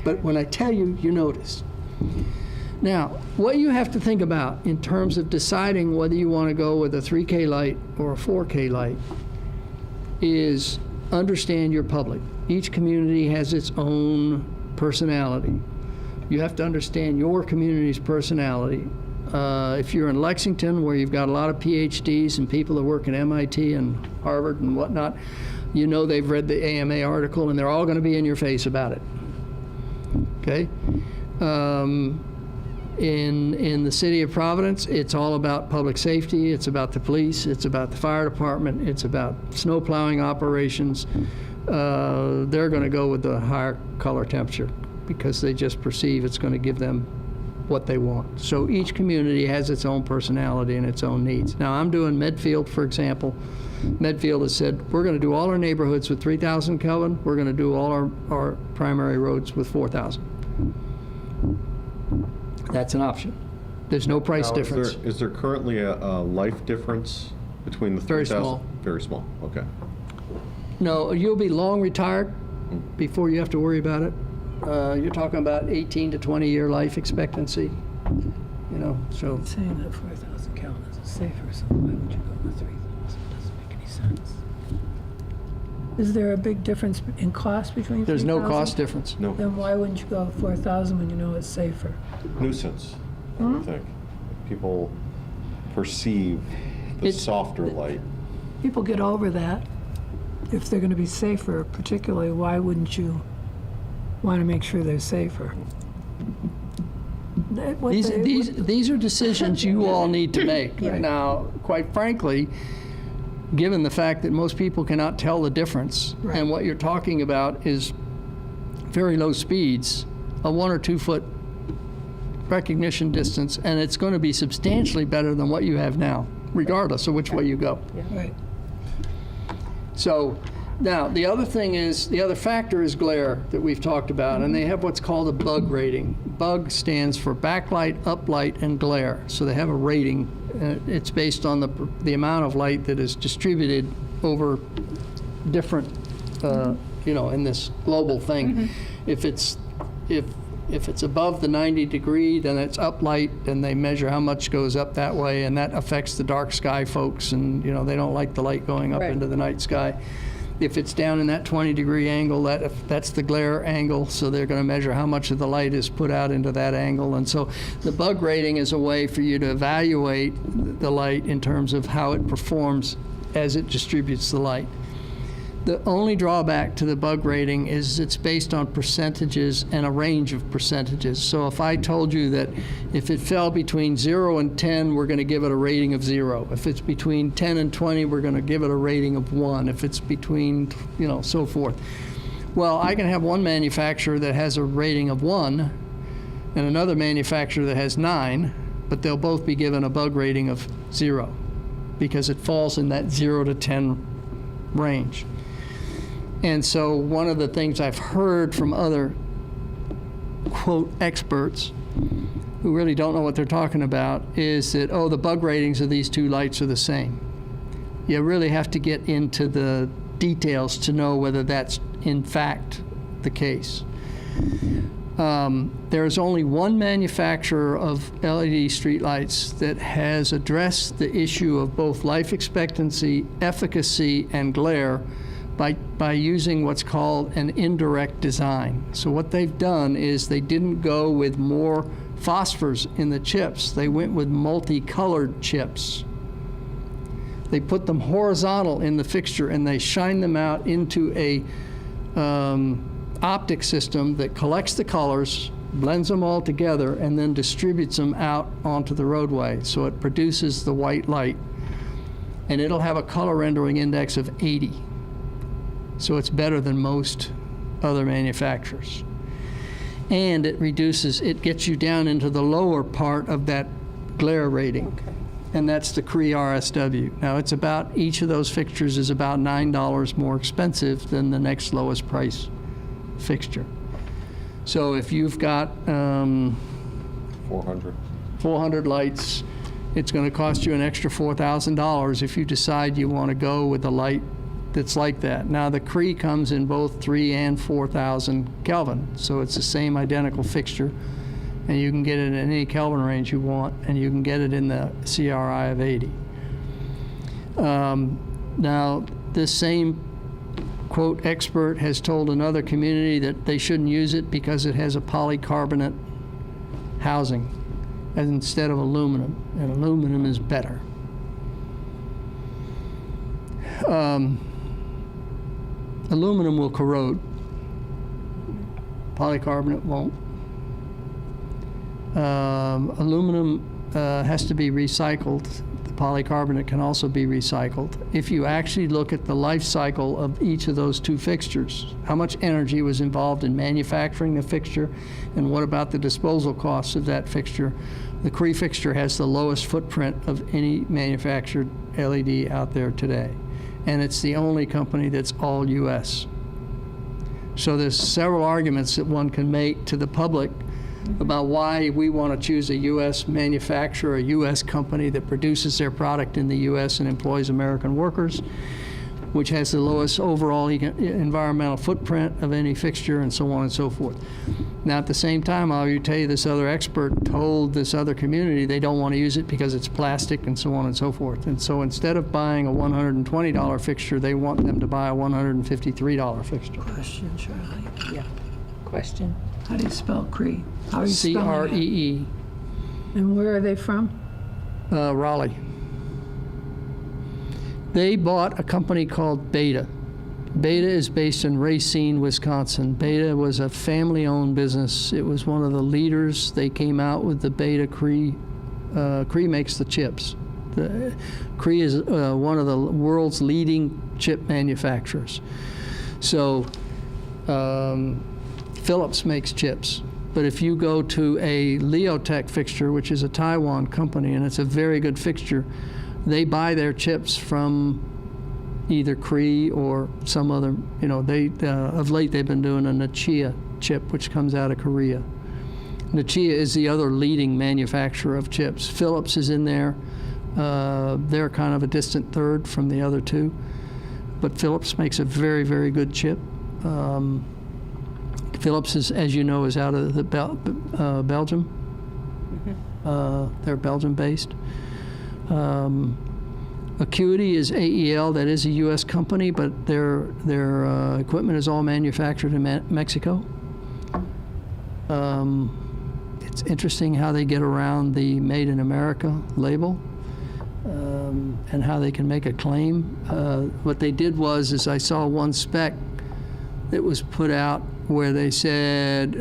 A: But when I tell you, you notice. Now, what you have to think about in terms of deciding whether you want to go with a 3K light or a 4K light is understand your public. Each community has its own personality. You have to understand your community's personality If you're in Lexington, where you've got a lot of PhDs and people that work at MIT and Harvard and whatnot, you know they've read the AMA article, and they're all going to be in your face about it. Okay? In the city of Providence, it's all about public safety, it's about the police, it's about the fire department, it's about snow plowing operations. They're going to go with the higher color temperature because they just perceive it's going to give them what they want. So each community has its own personality and its own needs. Now, I'm doing Medfield, for example. Medfield has said, we're going to do all our neighborhoods with 3,000 Kelvin. We're going to do all our primary roads with 4,000. That's an option. There's no price
B: Now,
A: difference.
B: Is there currently a life difference between the 3,000?
A: Very small.
B: Very small, okay.
A: No, you'll be long retired before you have to worry about it. You're talking about 18 to 20-year life expectancy, you know, so.
E: Saying that 4,000 Kelvin is safer, so why would you go with 3,000? It doesn't make any sense. Is there a big difference in cost between 3,000?
A: There's no cost difference.
B: No,
E: Then why wouldn't you go with 4,000 when you know it's safer?
B: nuisance, I would think. People perceive the
A: It's-
B: softer light.
E: People get over that. If they're going to be safer, particularly, why wouldn't you want to make sure they're safer?
A: These are decisions you all need to make.
E: Right.
A: Now, quite frankly, given the fact that most people cannot tell the difference,
E: Right.
A: and what you're talking about is very low speeds, a 1 or 2 foot recognition distance, and it's going to be substantially better than what you have now, regardless of which way you go.
E: Right.
A: So now, the other thing is, the other factor is glare that we've talked about, and they have what's called a bug rating. Bug stands for backlight, uplight, and glare. So they have a rating. It's based on the amount of light that is distributed over different, in this global thing. If it's above the 90 degree, then it's uplight, and they measure how much goes up that way, and that affects the dark sky folks, and they don't like the light going up
D: Right.
A: into the night sky. If it's down in that 20-degree angle, that's the glare angle, so they're going to measure how much of the light is put out into that angle. And so the bug rating is a way for you to evaluate the light in terms of how it performs as it distributes the light. The only drawback to the bug rating is it's based on percentages and a range of percentages. So if I told you that if it fell between 0 and 10, we're going to give it a rating of 0. If it's between 10 and 20, we're going to give it a rating of 1. If it's between, so forth. Well, I can have one manufacturer that has a rating of 1 and another manufacturer that has 9, but they'll both be given a bug rating of 0 because it falls in that 0 to 10 range. And so one of the things I've heard from other, quote, experts who really don't know what they're talking about is that, the bug ratings of these two lights are the same. You really have to get into the details to know whether that's in fact the case. There's only one manufacturer of LED streetlights that has addressed the issue of both life expectancy, efficacy, and glare by using what's called an indirect design. So what they've done is they didn't go with more phosphors in the chips. They went with multicolored chips. They put them horizontal in the fixture, and they shine them out into a optic system that collects the colors, blends them all together, and then distributes them out onto the roadway. So it produces the white light. And it'll have a color rendering index of 80. So it's better than most other manufacturers. And it gets you down into the lower part of that glare rating.
D: Okay.
A: And that's the Cree RSW. Now, each of those fixtures is about $9 more expensive than the next lowest price fixture. So if you've got 400 lights, it's going to cost you an extra $4,000 if you decide you want to go with a light that's like that. Now, the Cree comes in both 3,000 and 4,000 Kelvin, so it's the same identical fixture, and you can get it in any Kelvin range you want, and you can get it in the CRI of 80. Now, this same, quote, expert has told another community that they shouldn't use it because it has a polycarbonate housing. instead of aluminum, and aluminum is better. Aluminum will corrode. Polycarbonate won't. Aluminum has to be recycled. The polycarbonate can also be recycled. If you actually look at the life cycle of each of those two fixtures, how much energy was involved in manufacturing the fixture, and what about the disposal costs of that fixture, the Cree fixture has the lowest footprint of any manufactured LED out there today. And it's the only company that's all U.S. So there's several arguments that one can make to the public about why we want to choose a U.S. manufacturer, a U.S. company that produces their product in the U.S. and employs American workers, which has the lowest overall environmental footprint of any fixture, and so on and so forth. Now, at the same time, I'll tell you, this other expert told this other community they don't want to use it because it's plastic and so on and so forth. And so instead of buying a $120 fixture, they want them to buy a $153 fixture.
E: Question, Charlie.
C: Yeah. Question?
E: How do you spell Cree? How are you spelling it?
A: CREE,
E: And where are they from?
A: Raleigh. They bought a company called Beta. Beta is based in Racine, Wisconsin. Beta was a family-owned business. It was one of the leaders. They came out with the Beta Cree. Cree makes the chips. Cree is one of the world's leading chip manufacturers. So Philips makes chips. But if you go to a Leotech fixture, which is a Taiwan company, and it's a very good fixture, they buy their chips from either Cree or some other, of late they've been doing a Nichia chip, which comes out of Korea. Nichia is the other leading manufacturer of chips. Philips is in there. They're kind of a distant third from the other two. But Philips makes a very, very good chip. Philips, is, as you know, is out of the Belgium. They're Belgium-based. Acuity is AEL. That is a U.S. company, but their equipment is all manufactured in Mexico. It's interesting how they get around the Made in America label, and how they can make a claim. What they did is I saw one spec that was put out where they said,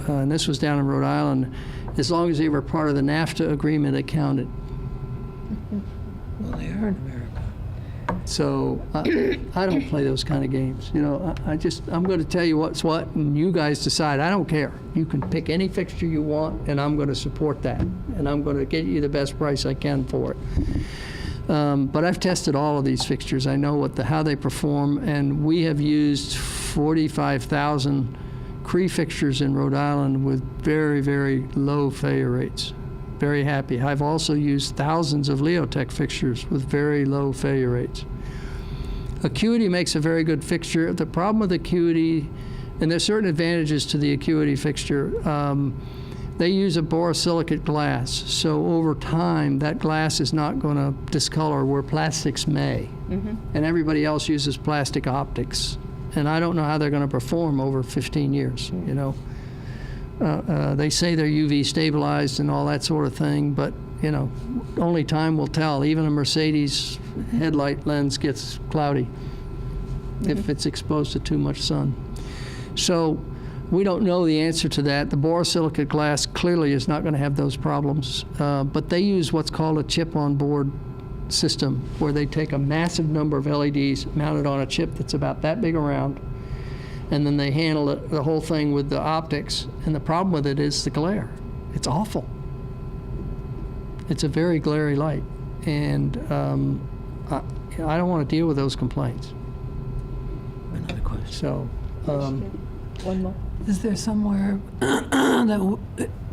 A: and this was down in Rhode Island, as long as they were part of the NAFTA agreement, it counted.
E: Well, they are in America.
A: So I don't play those kind of games. I'm going to tell you what's what, and you guys decide. I don't care. You can pick any fixture you want, and I'm going to support that. And I'm going to get you the best price I can for it. But I've tested all of these fixtures. I know how they perform, and we have used 45,000 Cree fixtures in Rhode Island with very, very low failure rates. Very happy. I've also used thousands of Leotech fixtures with very low failure rates. Acuity makes a very good fixture. The problem with Acuity, and there's certain advantages to the Acuity fixture, they use a borosilicate glass. So over time, that glass is not going to discolor where plastics may. And everybody else uses plastic optics. And I don't know how they're going to perform over 15 years, They say they're UV stabilized and all that sort of thing, but only time will tell. Even a Mercedes headlight lens gets cloudy if it's exposed to too much sun. So we don't know the answer to that. The borosilicate glass clearly is not going to have those problems, but they use what's called a chip-on-board system, where they take a massive number of LEDs mounted on a chip that's about that big around, and then they handle the whole thing with the optics. And the problem with it is the glare. It's awful. It's a very glary light, and I don't want to deal with those complaints.
E: Another question.
A: So,
C: One more.
E: Is there somewhere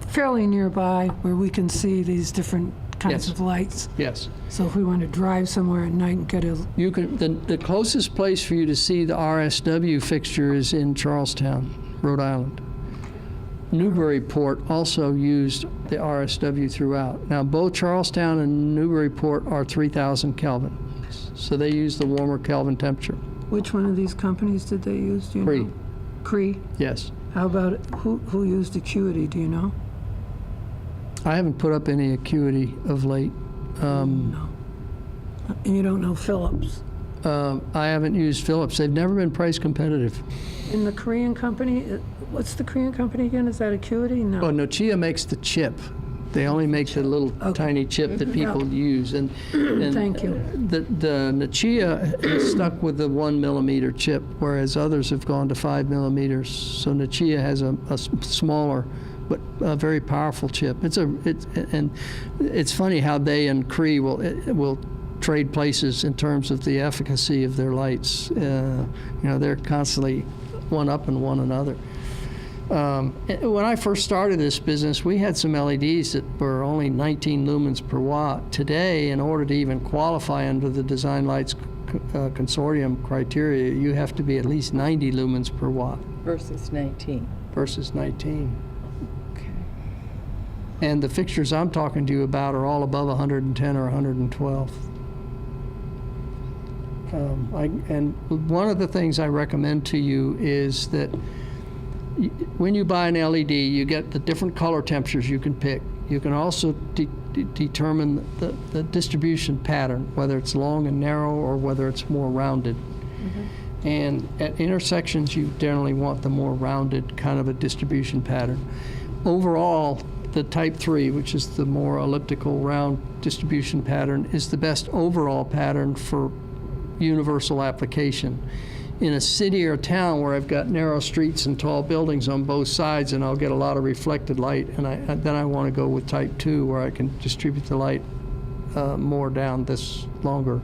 E: fairly nearby where we can see these different kinds
A: Yes.
E: of lights?
A: yes.
E: So if we want to drive somewhere at night and get a,
A: You can. The closest place for you to see the RSW fixture is in Charlestown, Rhode Island. Newburyport also used the RSW throughout. Now, both Charlestown and Newburyport are 3,000 Kelvin, so they use the warmer Kelvin temperature.
E: which one of these companies did they use? Do you
A: Cree.
E: know? Cree.
A: Yes.
E: How about who used Acuity? Do you know?
A: I haven't put up any Acuity of late.
E: And you don't know Philips.
A: I haven't used Philips. They've never been price competitive.
E: In the Korean company, what's the Korean company again? Is that Acuity? No.
A: Oh, Nokia makes the chip. They only make the little tiny chip that people use. And
E: Thank you.
A: The Nokia is stuck with the 1 millimeter chip, whereas others have gone to 5 millimeters. So Nokia has a smaller but a very powerful chip. And it's funny how they and Cree will trade places in terms of the efficacy of their lights. They're constantly one up in one another. When I first started this business, we had some LEDs that were only 19 lumens per watt. Today, in order to even qualify under the Design Lights Consortium criteria, you have to be at least 90 lumens per watt.
C: Versus 19.
A: Versus 19.
C: Okay.
A: And the fixtures I'm talking to you about are all above 110 or 112. And one of the things I recommend to you is that when you buy an LED, you get the different color temperatures you can pick. You can also determine the distribution pattern, whether it's long and narrow or whether it's more rounded. Mm-hmm. And at intersections, you generally want the more rounded kind of a distribution pattern. Overall, the Type 3, which is the more elliptical round distribution pattern, is the best overall pattern for universal application. In a city or town where I've got narrow streets and tall buildings on both sides and I'll get a lot of reflected light, and then I want to go with Type 2 where I can distribute the light more down this longer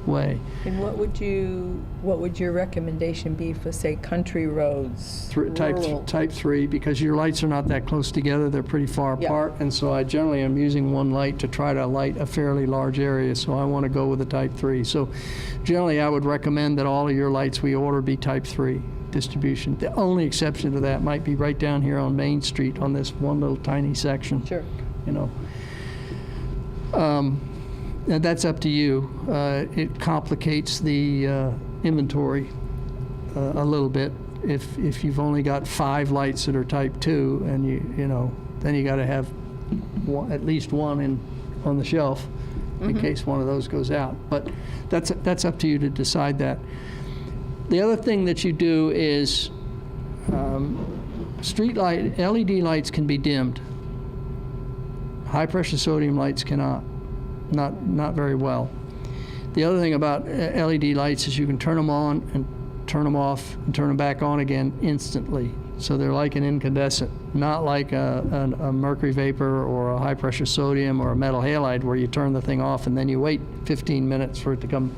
A: way.
C: And what would your recommendation be for, say, country roads? rural?
A: Type 3, because your lights are not that close together, they're pretty far apart, and so I generally am using one light to try to light a fairly large area, so I want to go with a Type 3. So generally I would recommend that all of your lights we order be Type 3 distribution. The only exception to that might be right down here on Main Street on this one little tiny section.
C: Sure.
A: And that's up to you. It complicates the inventory a little bit. If you've only got 5 lights that are Type 2, and then you got to have at least one on the shelf in case one of those goes out. But that's up to you to decide that. The other thing that you do is street light LED lights can be dimmed. High pressure sodium lights cannot. Not very well. The other thing about LED lights is you can turn them on and turn them off and turn them back on again instantly. So they're like an incandescent, not like a mercury vapor or a high pressure sodium or a metal halide where you turn the thing off and then you wait 15 minutes for it to come.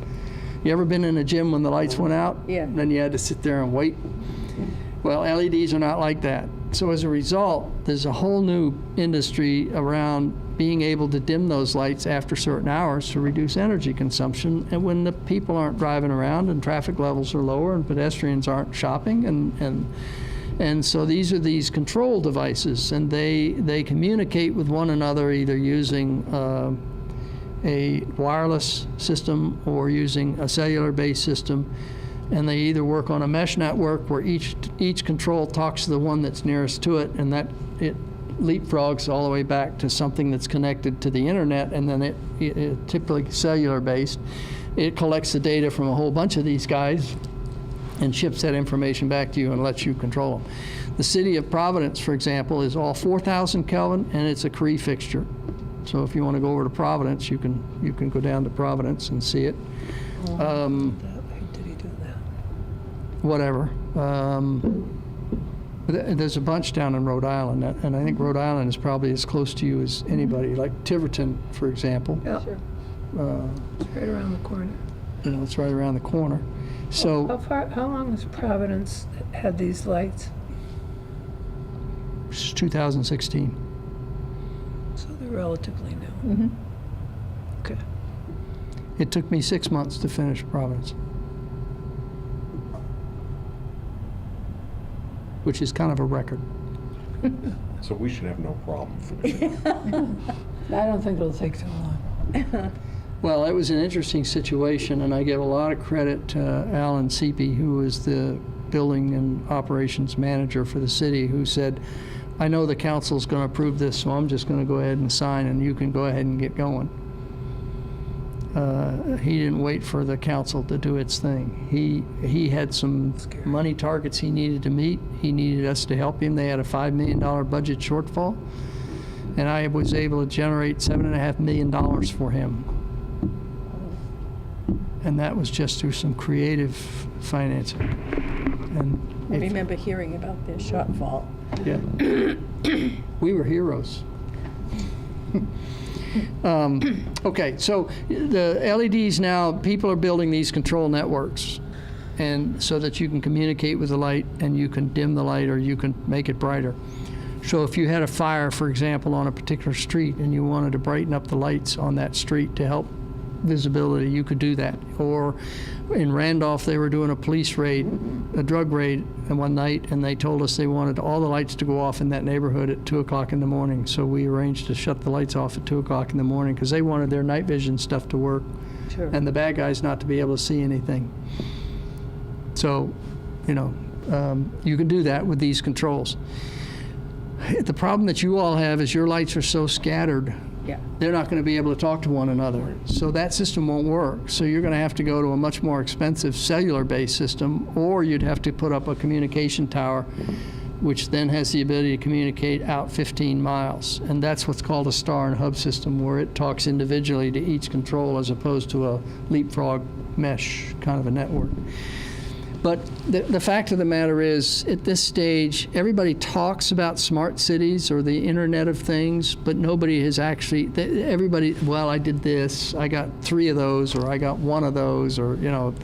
A: You ever been in a gym when the lights went out?
C: Yeah.
A: And then you had to sit there and wait? Well, LEDs are not like that. So as a result, there's a whole new industry around being able to dim those lights after certain hours to reduce energy consumption, and when the people aren't driving around and traffic levels are lower and pedestrians aren't shopping, and so these are these control devices, and they communicate with one another either using a wireless system or using a cellular-based system. And they either work on a mesh network where each control talks to the one that's nearest to it, and that it leapfrogs all the way back to something that's connected to the internet, and then it typically cellular based. It collects the data from a whole bunch of these guys and ships that information back to you and lets you control them. The city of Providence, for example, is all 4,000 Kelvin, and it's a Cree fixture. So if you want to go over to Providence, you can go down to Providence and see it. Whatever. There's a bunch down in Rhode Island, and I think Rhode Island is probably as close to you as anybody, like Tiverton, for example.
E: Yeah.
C: Sure.
E: It's right around the corner.
A: It's right around the corner. So
E: How long has Providence had these lights?
A: it's 2016.
E: So they're relatively new.
C: Mm-hmm.
E: Okay.
A: It took me 6 months to finish Providence, which is kind of a record.
B: So we should have no problem finishing.
E: I don't think it'll take too long.
A: Well, it was an interesting situation, and I give a lot of credit to Alan Seepy, who was the building and operations manager for the city, who said, I know the council's going to approve this, so I'm just going to go ahead and sign, and you can go ahead and get going. He didn't wait for the council to do its thing. He had some money targets he needed to meet. He needed us to help him. They had a $5 million budget shortfall, and I was able to generate $7.5 million for him. And that was just through some creative financing. And
C: I
A: if-
C: remember hearing about their shortfall.
A: yeah. We were heroes. Okay, so the LEDs now, people are building these control networks, and so that you can communicate with the light and you can dim the light or you can make it brighter. So if you had a fire, for example, on a particular street and you wanted to brighten up the lights on that street to help visibility, you could do that. Or in Randolph, they were doing a police raid, a drug raid, one night, and they told us they wanted all the lights to go off in that neighborhood at 2 o'clock in the morning. So we arranged to shut the lights off at 2 o'clock in the morning because they wanted their night vision stuff to work and the bad guys not to be able to see anything. So, you know, you can do that with these controls. The problem that you all have is your lights are so scattered,
C: Yeah.
A: they're not going to be able to talk to one another. So that system won't work. So you're going to have to go to a much more expensive cellular-based system, or you'd have to put up a communication tower, which then has the ability to communicate out 15 miles. And that's what's called a star and hub system, where it talks individually to each control as opposed to a leapfrog mesh kind of a network. But the fact of the matter is, at this stage, everybody talks about smart cities or the Internet of Things, but nobody has actually, everybody, well, I did this, I got 3 of those, or I got 1 of those, or, you know,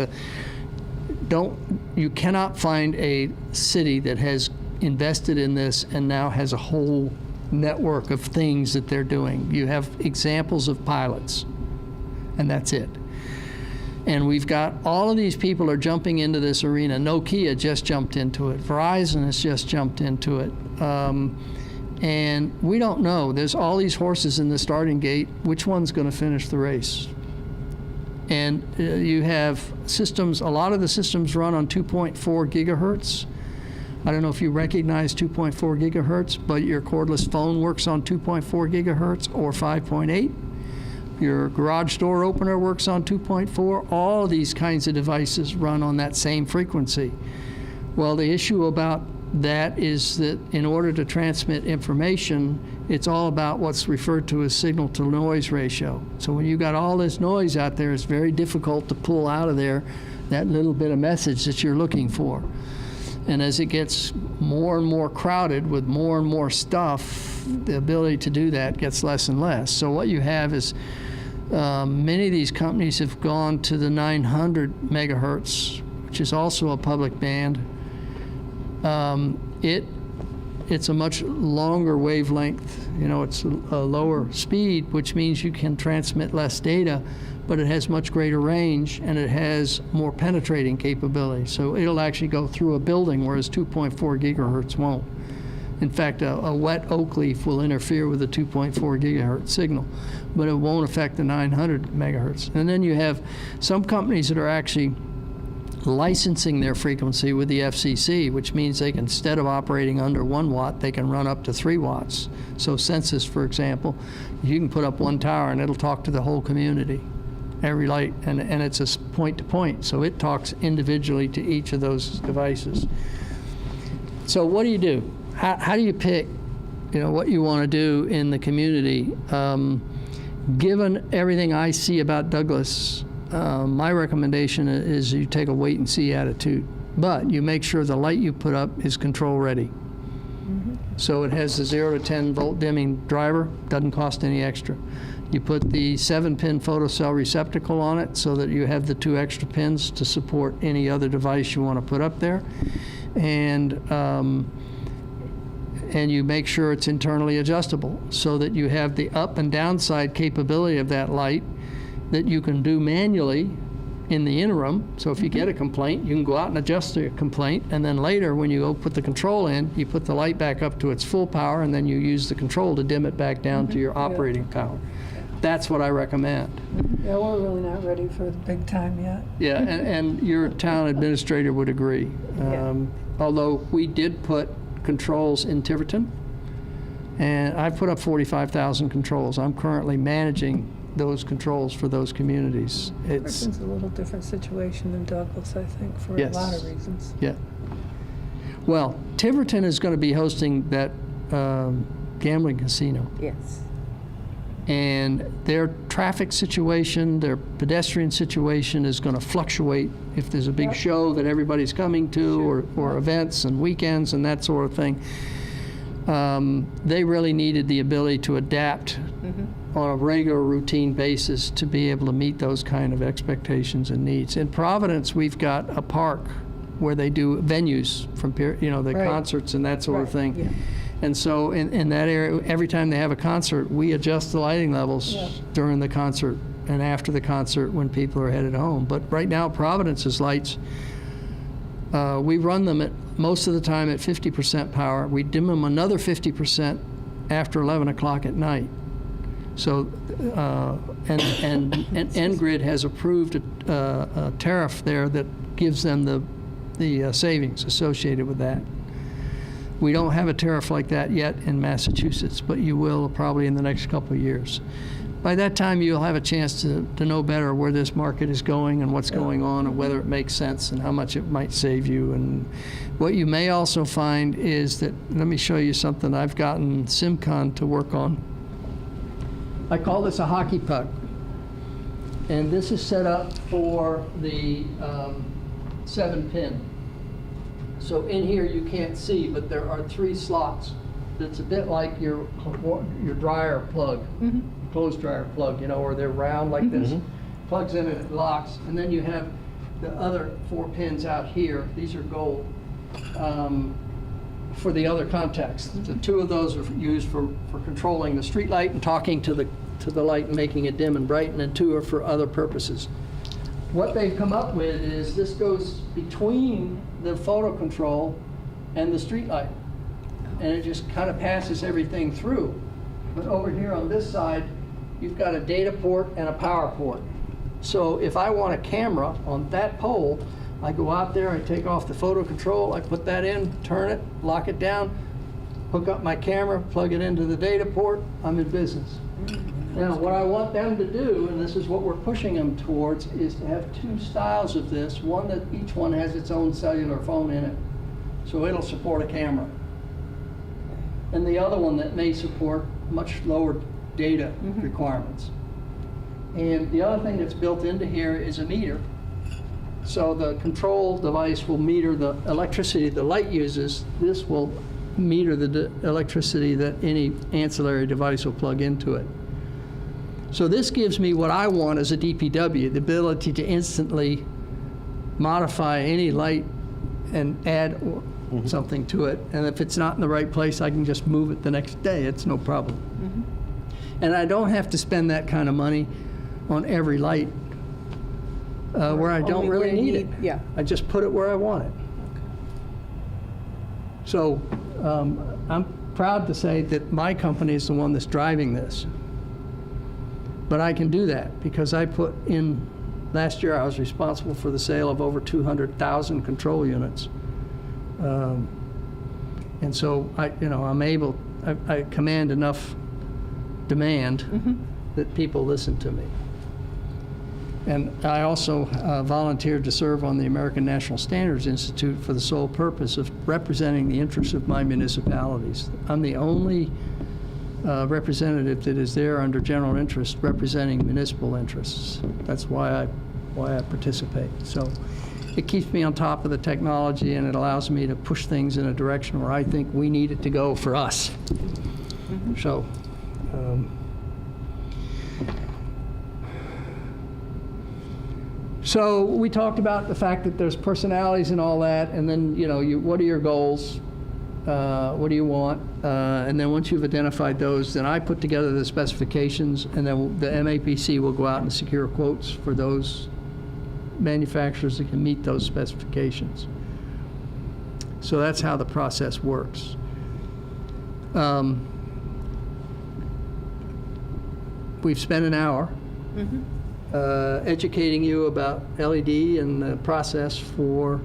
A: you cannot find a city that has invested in this and now has a whole network of things that they're doing. You have examples of pilots, and that's it. And we've got all of these people are jumping into this arena. Nokia just jumped into it. Verizon has just jumped into it. And we don't know. There's all these horses in the starting gate. Which one's going to finish the race? And you have systems, a lot of the systems run on 2.4 gigahertz. I don't know if you recognize 2.4 gigahertz, but your cordless phone works on 2.4 gigahertz or 5.8. Your garage door opener works on 2.4. All these kinds of devices run on that same frequency. Well, the issue about that is that in order to transmit information, it's all about what's referred to as signal-to-noise ratio. So when you've got all this noise out there, it's very difficult to pull out of there that little bit of message that you're looking for. And as it gets more and more crowded with more and more stuff, the ability to do that gets less and less. So what you have is many of these companies have gone to the 900 megahertz, which is also a public band. It's a much longer wavelength. You know, it's a lower speed, which means you can transmit less data, but it has much greater range and it has more penetrating capability. So it'll actually go through a building, whereas 2.4 gigahertz won't. In fact, a wet oak leaf will interfere with the 2.4 gigahertz signal, but it won't affect the 900 megahertz. And then you have some companies that are actually licensing their frequency with the FCC, which means they can, instead of operating under 1 watt, they can run up to 3 watts. So Census, for example, you can put up 1 tower and it'll talk to the whole community, every light, and it's a point-to-point, so it talks individually to each of those devices. So what do? How do you pick, you know, what you want to do in the community? Given everything I see about Douglas, my recommendation is you take a wait-and-see attitude, but you make sure the light you put up is control-ready. Mm-hmm. So it has the 0 to 10 volt dimming driver, doesn't cost any extra. You put the 7-pin photocell receptacle on it so that you have the 2 extra pins to support any other device you want to put up there. And you make sure it's internally adjustable so that you have the up and downside capability of that light that you can do manually in the interim. So if you get a complaint, you can go out and adjust the complaint, and then later when you go put the control in, you put the light back up to its full power, and then you use the control to dim it back down to your operating power. That's what I recommend.
E: Yeah, we're really not ready for the big time yet.
A: Yeah, and your town administrator would agree. Although we did put controls in Tiverton, And I put up 45,000 controls. I'm currently managing those controls for those communities. It's,
E: It's a little different situation than Douglas, I think, for a
A: Yes.
E: lot of reasons.
A: yeah. Well, Tiverton is going to be hosting that gambling casino.
D: Yes.
A: And their traffic situation, their pedestrian situation is going to fluctuate if there's a big show that everybody's coming to, or events and weekends and that sort of thing. They really needed the ability to adapt on a regular routine basis to be able to meet those kind of expectations and needs. In Providence, we've got a park where they do venues from, the
D: Right.
A: concerts and that sort of thing.
D: Yeah.
A: And so in that area, every time they have a concert, we adjust the lighting levels during the concert and after the concert when people are headed home. But right now, Providence's lights, we run them at most of the time at 50% power. We dim them another 50% after 11 o'clock at night. So, and Ngrid has approved a tariff there that gives them the savings associated with that. We don't have a tariff like that yet in Massachusetts, but you will probably in the next couple of years. By that time, you'll have a chance to know better where this market is going and what's going on and whether it makes sense and how much it might save you. And what you may also find is that, let me show you something I've gotten SimCon to work on. I call this a hockey puck. And this is set up for the 7-pin. So in here you can't see, but there are 3 slots. It's a bit like your dryer plug, clothes dryer plug, or they're round like this. Plugs in and it locks. And then you have the other 4 pins out here. These are gold for the other contacts. The 2 of those are used for controlling the street light and talking to the light and making it dim and bright, and then 2 are for other purposes. What they've come up with is this goes between the photo control and the street light. And it just kind of passes everything through. But over here on this side, you've got a data port and a power port. So if I want a camera on that pole, I go out there, I take off the photo control, I put that in, turn it, lock it down, hook up my camera, plug it into the data port, I'm in business. Now, what I want them to do, and this is what we're pushing them towards, is to have 2 styles of this, one that each one has its own cellular phone in it, so it'll support a camera. And the other one that may support much lower data requirements. And the other thing that's built into here is a meter. So the control device will meter the electricity the light uses. This will meter the electricity that any ancillary device will plug into it. So this gives me what I want as a DPW, the ability to instantly modify any light and add something to it. And if it's not in the right place, I can just move it the next day. It's no problem. And I don't have to spend that kind of money on every light where I don't really need it.
D: Yeah.
A: I just put it where I want it. So I'm proud to say that my company is the one that's driving this. But I can do that because I put in, last year I was responsible for the sale of over 200,000 control units. And so I'm able, I command enough demand that people listen to me. And I also volunteered to serve on the American National Standards Institute for the sole purpose of representing the interests of my municipalities. I'm the only representative that is there under general interest representing municipal interests. That's why I participate. So it keeps me on top of the technology, and it allows me to push things in a direction where I think we need it to go for us. So so we talked about the fact that there's personalities and all that, and then what are your goals? What do you want? And then once you've identified those, then I put together the specifications, and then the MAPC will go out and secure quotes for those manufacturers that can meet those specifications. So that's how the process works. We've spent an hour educating you about LED and the process for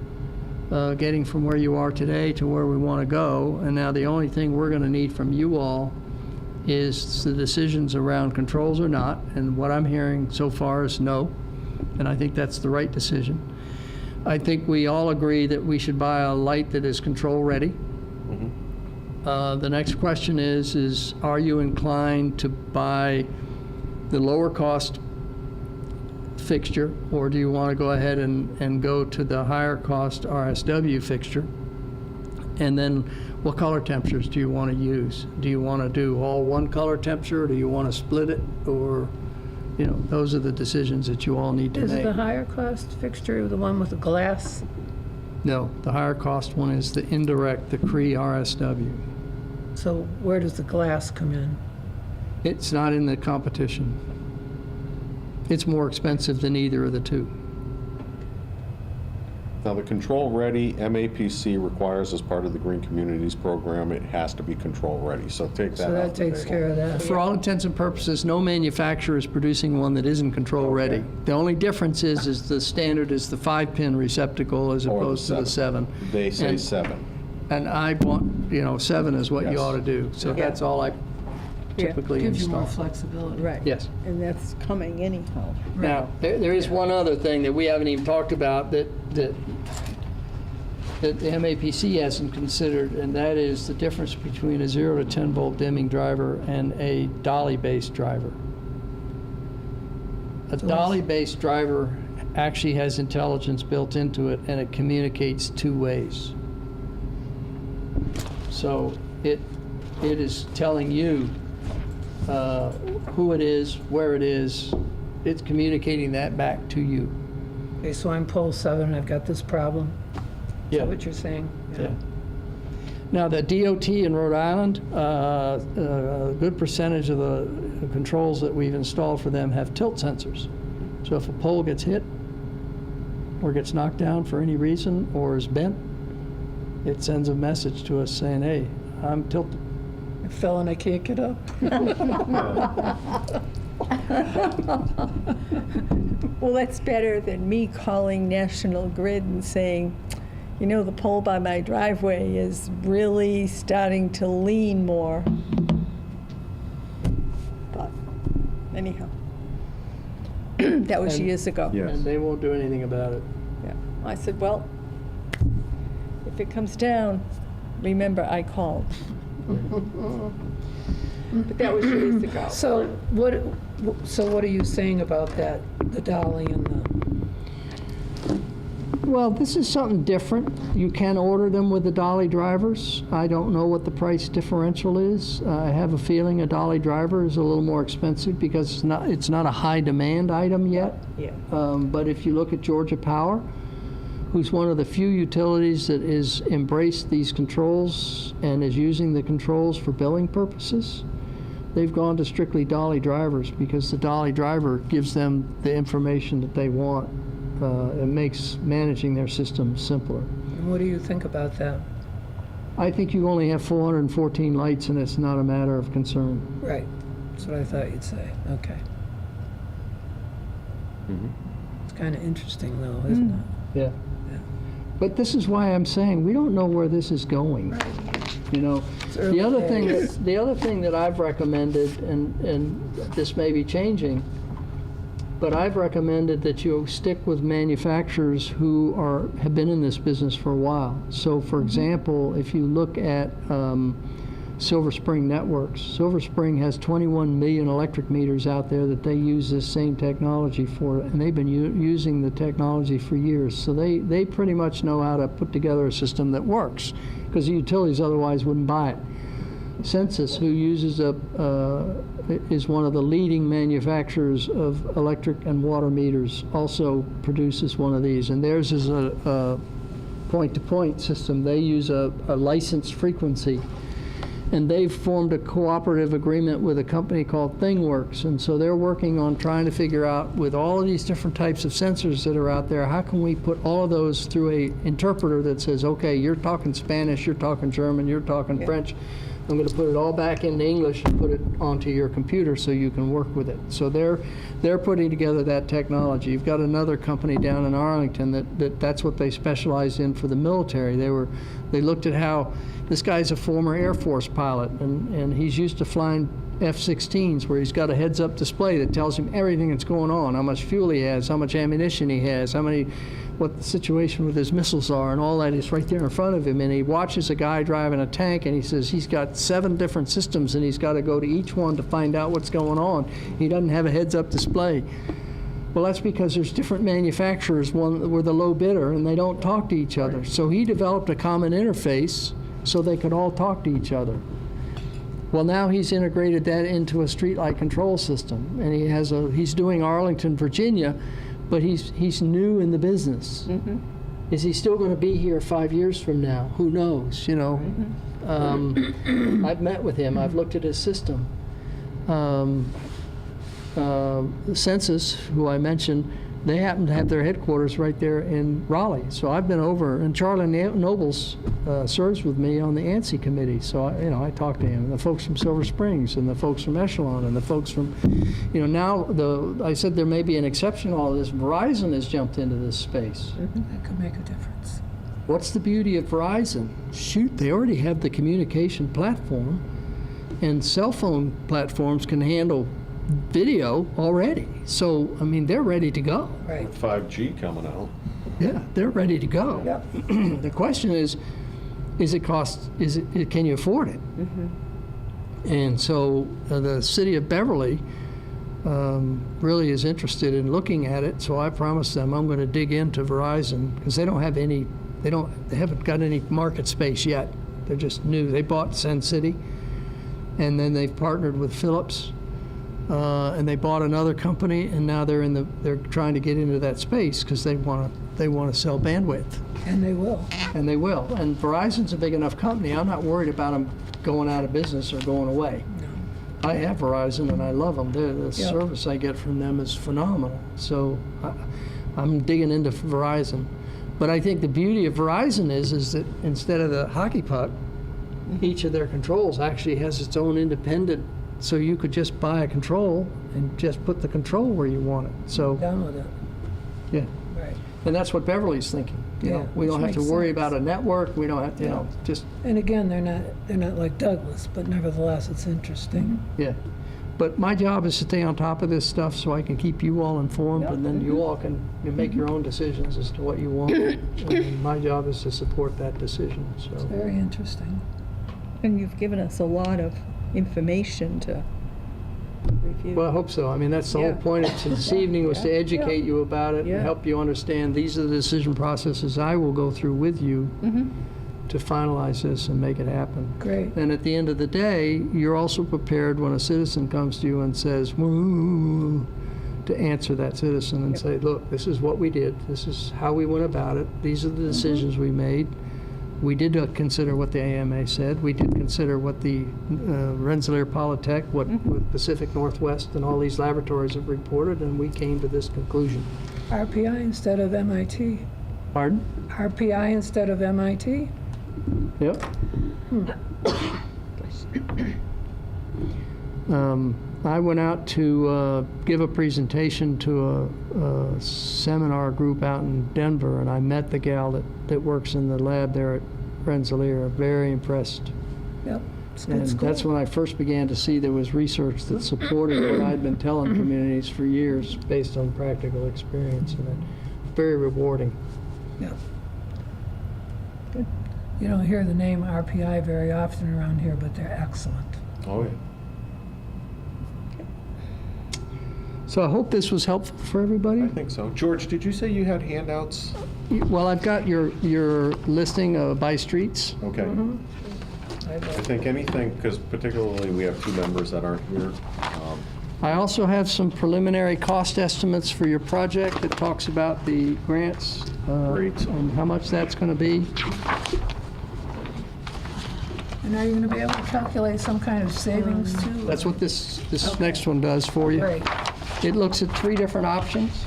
A: getting from where you are today to where we want to go. And now the only thing we're going to need from you all is the decisions around controls or not, and what I'm hearing so far is no, and I think that's the right decision. I think we all agree that we should buy a light that is control-ready. The next question is are you inclined to buy the lower cost fixture, or do you want to go ahead and go to the higher cost RSW fixture? And then what color temperatures do you want to use? Do you want to do all one color temperature? Do you want to split it? Or, you know, those are the decisions that you all need to
E: Is
A: make.
E: the higher cost fixture the one with the glass?
A: No, the higher cost one is the indirect, the Cree RSW.
E: So where does the glass come in?
A: It's not in the competition. It's more expensive than either of the two.
B: Now, the control-ready MAPC requires, as part of the Green Communities program, it has to be control-ready, so take that
E: So
B: off
E: that
B: the
E: takes
B: table.
E: care of that.
A: For all intents and purposes, no manufacturer is producing one that isn't control-ready. The only difference is the standard is the 5-pin receptacle as
B: Or the
A: opposed to the 7.
B: They say
A: And-
B: 7.
A: And I want, 7 is what you
B: Yes.
A: ought to do. So
C: Yeah.
A: that's all I typically
E: Gives you more
A: install.
E: flexibility.
C: Right.
A: Yes.
C: And that's coming anyhow.
A: Now, there is one other thing that we haven't even talked about that the MAPC hasn't considered, and that is the difference between a 0 to 10 volt dimming driver and a Dolly-based driver. A Dolly-based driver actually has intelligence built into it, and it communicates 2 ways. So it is telling you who it is, where it is. It's communicating that back to you.
E: Okay, so I'm pole 7, I've got this problem. Is that what you're saying?
A: Yeah. Now, the DOT in Rhode Island, a good percentage of the controls that we've installed for them have tilt sensors. So if a pole gets hit or gets knocked down for any reason or is bent, it sends a message to us saying, hey, I'm tilted.
E: I fell and I can't get up.
C: Well, that's better than me calling National Grid and saying, the pole by my driveway is really starting to lean more. But anyhow, that was
A: And-
C: years ago.
B: Yes.
A: And they won't do anything about it.
C: Yeah. I said, well, if it comes down, remember I called. But that was years ago.
E: So what are you saying about that, the Dolly and the,
A: Well, this is something different. You can order them with the Dolly drivers. I don't know what the price differential is. I have a feeling a Dolly driver is a little more expensive because it's not a high demand item yet.
C: Yeah.
A: But if you look at Georgia Power, who's one of the few utilities that is embraced these controls and is using the controls for billing purposes, they've gone to strictly Dolly drivers because the Dolly driver gives them the information that they want. It makes managing their system simpler.
E: and what do you think about that?
A: I think you only have 414 lights and it's not a matter of concern.
E: Right, that's what I thought you'd say, okay. It's kind of interesting though, isn't it?
A: Yeah. But this is why I'm saying we don't know where this is going.
E: early
A: The other
E: days.
A: thing that I've recommended, and this may be changing, but I've recommended that you stick with manufacturers who have been in this business for a while. So, for example, if you look at Silver Spring Networks, Silver Spring has 21 million electric meters out there that they use this same technology for, and they've been using the technology for years. So they pretty much know how to put together a system that works, because the utilities otherwise wouldn't buy it. Census, who uses is one of the leading manufacturers of electric and water meters, also produces one of these, and theirs is a point-to-point system. They use a licensed frequency, and they've formed a cooperative agreement with a company called ThingWorks, and so they're working on trying to figure out, with all of these different types of sensors that are out there, how can we put all of those through a interpreter that says, okay, you're talking Spanish, you're talking German, you're talking French, I'm going to put it all back into English and put it onto your computer so you can work with it. So they're putting together that technology. You've got another company down in Arlington that's what they specialize in for the military. They looked at how this guy's a former Air Force pilot, and he's used to flying F-16s where he's got a heads-up display that tells him everything that's going on, how much fuel he has, how much ammunition he has, what the situation with his missiles are, and all that is right there in front of him. And he watches a guy driving a tank, and he says he's got 7 different systems, and he's got to go to each one to find out what's going on. He doesn't have a heads-up display. Well, that's because there's different manufacturers. One were the low bidder, and they don't talk to each other. So he developed a common interface so they could all talk to each other. Well, now he's integrated that into a streetlight control system, and he's doing Arlington, Virginia, but he's new in the business. Is he still going to be here 5 years from now? Who knows? You know, I've met with him. I've looked at his system. Census, who I mentioned, they happen to have their headquarters right there in Raleigh. So I've been over, and Charlie Nobles serves with me on the ANSI committee. So I talk to him, and the folks from Silver Springs, and the folks from Echelon, and the folks from, now I said there may be an exception to all of this. Verizon has jumped into this space.
E: That could make a difference.
A: What's the beauty of Verizon? Shoot, they already have the communication platform, and cell phone platforms can handle video already. So, I mean, they're ready to go.
E: Right.
B: 5G coming out.
A: Yeah, they're ready to go.
E: Yep.
A: The question is can you afford it? And so the city of Beverly really is interested in looking at it. So I promised them I'm going to dig into Verizon because they haven't got any market space yet. They're just new. They bought Sun City, and then they've partnered with Philips. And they bought another company, and now they're trying to get into that space because they want to sell bandwidth.
E: And they will.
A: And they will. And Verizon's a big enough company. I'm not worried about them going out of business or going away. No. I have Verizon, and I love them. The service I get from them is phenomenal. So I'm digging into Verizon. But I think the beauty of Verizon is that instead of the hockey puck, each of their controls actually has its own independent. So you could just buy a control and just put the control where you want it. So
E: Download it.
A: yeah,
E: Right.
A: and that's what Beverly's thinking.
E: Yeah,
A: We don't
E: which
A: have to
E: makes
A: worry
E: sense.
A: about a network. We don't have to, just
E: And again, they're not like Douglas, but nevertheless, it's interesting.
A: yeah. But my job is to stay on top of this stuff so I can keep you all informed, and then you all can make your own decisions as to what you want. And my job is to support that decision. So.
E: Very interesting.
C: And you've given us a lot of information to review.
A: Well, I hope so. I mean, that's the whole
C: Yeah.
A: point of this evening was to educate you about it
C: Yeah.
A: and help you understand these are the decision processes I will go through with you to finalize this and make it happen.
E: Great.
A: And at the end of the day, you're also prepared when a citizen comes to you and says, "Woo," to answer that citizen and say, look, this is what we did. This is how we went about it. These are the decisions we made. We did consider what the AMA said. We did consider what the Rensselaer Polytech, what Pacific Northwest and all these laboratories have reported, and we came to this conclusion.
E: RPI instead of MIT.
A: Pardon?
E: RPI instead of MIT.
A: Yep. I went out to give a presentation to a seminar group out in Denver, and I met the gal that works in the lab there at Rensselaer. Very impressed.
E: Yep. It's a
A: And
E: good school.
A: that's when I first began to see there was research that supported what I'd been telling communities for years based on practical experience, and it's very rewarding.
E: Yeah. You don't hear the name RPI very often around here, but they're excellent.
B: Oh, yeah.
A: So I hope this was helpful for everybody.
B: I think so. George, did you say you had handouts?
A: Well, I've got your listing by streets.
B: Okay. I think anything, because particularly we have 2 members that aren't here.
A: I also have some preliminary cost estimates for your project that talks about the grants
B: Great.
A: and how much that's going to be.
E: And are you going to be able to calculate some kind of savings too?
A: That's what this next one does for you.
E: Great.
A: It looks at 3 different options.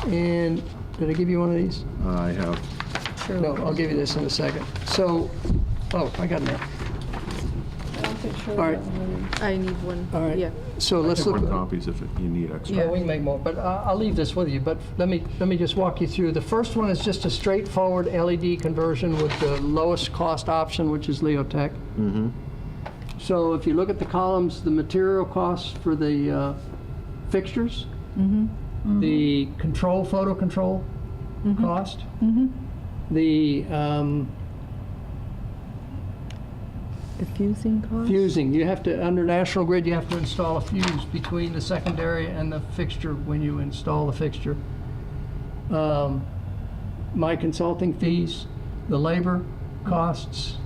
A: And did I give you one of these?
B: I have.
A: No, I'll give you this in a second. So, oh, I got it. All right,
C: I need one.
A: all right.
C: Yeah.
A: So let's
B: Take
A: look.
B: one copies if you need extra.
A: Oh, we can make more, but I'll leave this with you. But let me just walk you through. The first one is just a straightforward LED conversion with the lowest cost option, which is Leotech. So if you look at the columns, the material costs for the fixtures, the control, photo control cost, the
C: The fusing cost?
A: fusing. You have to, under National Grid, you have to install a fuse between the secondary and the fixture when you install the fixture. My consulting fees, the labor costs,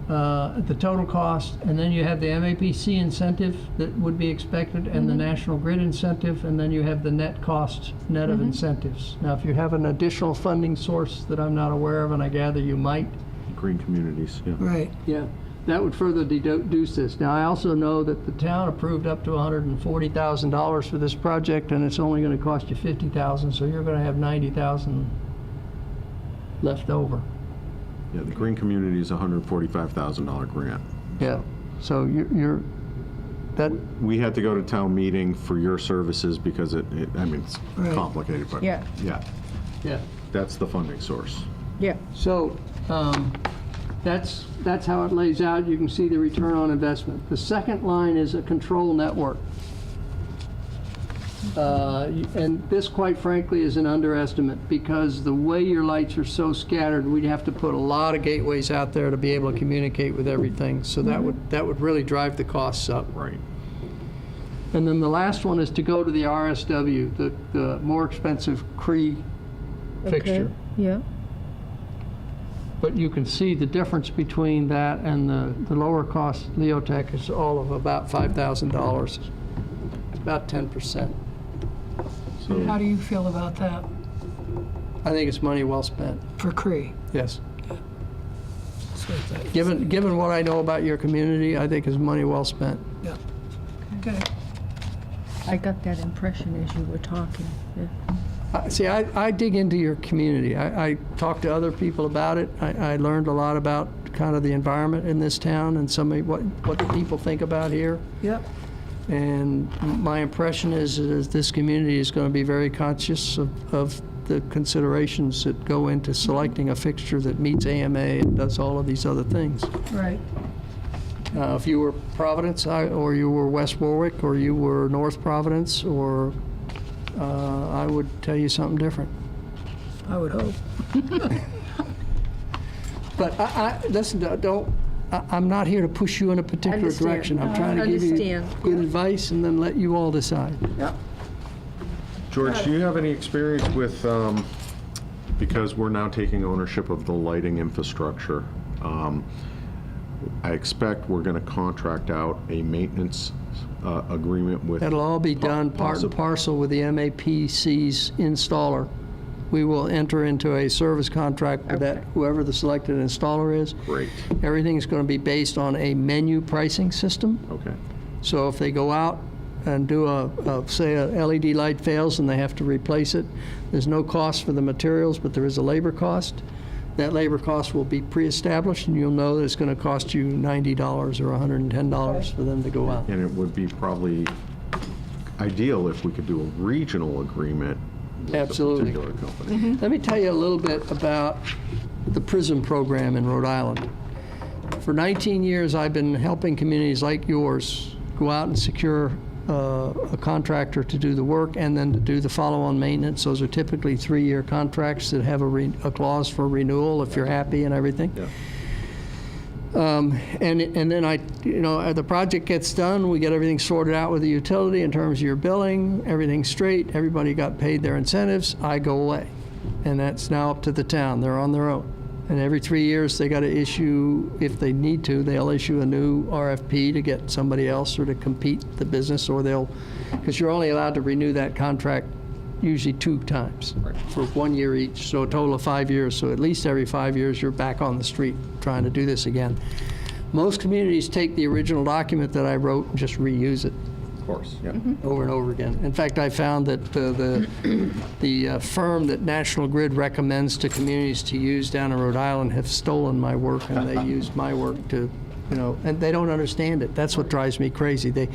A: the total cost, and then you have the MAPC incentive that would be expected, and the National Grid incentive, and then you have the net cost, net of incentives. Now, if you have an additional funding source that I'm not aware of, and I gather you might,
B: Green communities, yeah.
E: Right.
A: yeah, that would further deduce this. Now, I also know that the town approved up to $140,000 for this project, and it's only going to cost you $50,000, so you're going to have $90,000 left over.
B: Yeah, the green community is a $145,000 grant.
A: Yeah, so you're that,
B: We had to go to town meeting for your services because I mean, it's
E: Right.
B: complicated, but
C: Yeah.
B: yeah,
A: yeah.
B: that's the funding source.
C: Yeah.
A: So that's how it lays out. You can see the return on investment. The second line is a control network. And this, quite frankly, is an underestimate because the way your lights are so scattered, we'd have to put a lot of gateways out there to be able to communicate with everything. So that would really drive the costs up.
B: Right.
A: And then the last one is to go to the RSW, the more expensive Cree fixture.
C: Yeah.
A: But you can see the difference between that and the lower cost Leotech is all of about $5,000, about 10%.
E: How do you feel about that
A: I think it's money well spent,
E: for Cree?
A: yes.
E: That's what I thought.
A: Given what I know about your community, I think it's money well spent.
E: Yeah. Okay.
C: I got that impression as you were talking. Yeah.
A: See, I dig into your community. I talk to other people about it. I learned a lot about kind of the environment in this town and what the people think about here.
E: Yep.
A: And my impression is this community is going to be very conscious of the considerations that go into selecting a fixture that meets AMA and does all of these other things.
E: Right.
A: If you were Providence, or you were West Warwick, or you were North Providence, or I would tell you something different.
E: I would hope.
A: But listen, I'm not here to push you in a particular
C: Understand.
A: direction. I'm trying to give you
C: Understand.
A: good advice and then let you all decide.
E: Yep.
B: George, do you have any experience with, because we're now taking ownership of the lighting infrastructure, I expect we're going to contract out a maintenance agreement with.
A: That'll all be done part and
B: Possible.
A: parcel with the MAPC's installer. We will enter into a service contract with that, whoever the selected installer is.
B: Great,
A: Everything's going to be based on a menu pricing system.
B: okay.
A: So if they go out and do say a LED light fails and they have to replace it, there's no cost for the materials, but there is a labor cost. That labor cost will be pre-established, and you'll know that it's going to cost you $90 or $110 for them to go out.
B: And it would be probably ideal if we could do a regional agreement with
A: Absolutely.
B: a particular company.
A: Let me tell you a little bit about the PRISM program in Rhode Island. For 19 years, I've been helping communities like yours go out and secure a contractor to do the work and then to do the follow-on maintenance. Those are typically 3-year contracts that have a clause for renewal if you're happy and everything.
B: Yeah.
A: And then the project gets done, we get everything sorted out with the utility in terms of your billing, everything's straight, everybody got paid their incentives, I go away. And that's now up to the town, they're on their own. And every 3 years, they got to issue, if they need to, they'll issue a new RFP to get somebody else or to compete the business, or because you're only allowed to renew that contract usually 2 times for 1 year each, so a total of 5 years. So at least every 5 years, you're back on the street trying to do this again. Most communities take the original document that I wrote and just reuse it
B: Of course, yeah.
A: over and over again. In fact, I found that the firm that National Grid recommends to communities to use down in Rhode Island have stolen my work, and they used my work to you know, and they don't understand it. That's what drives me crazy. The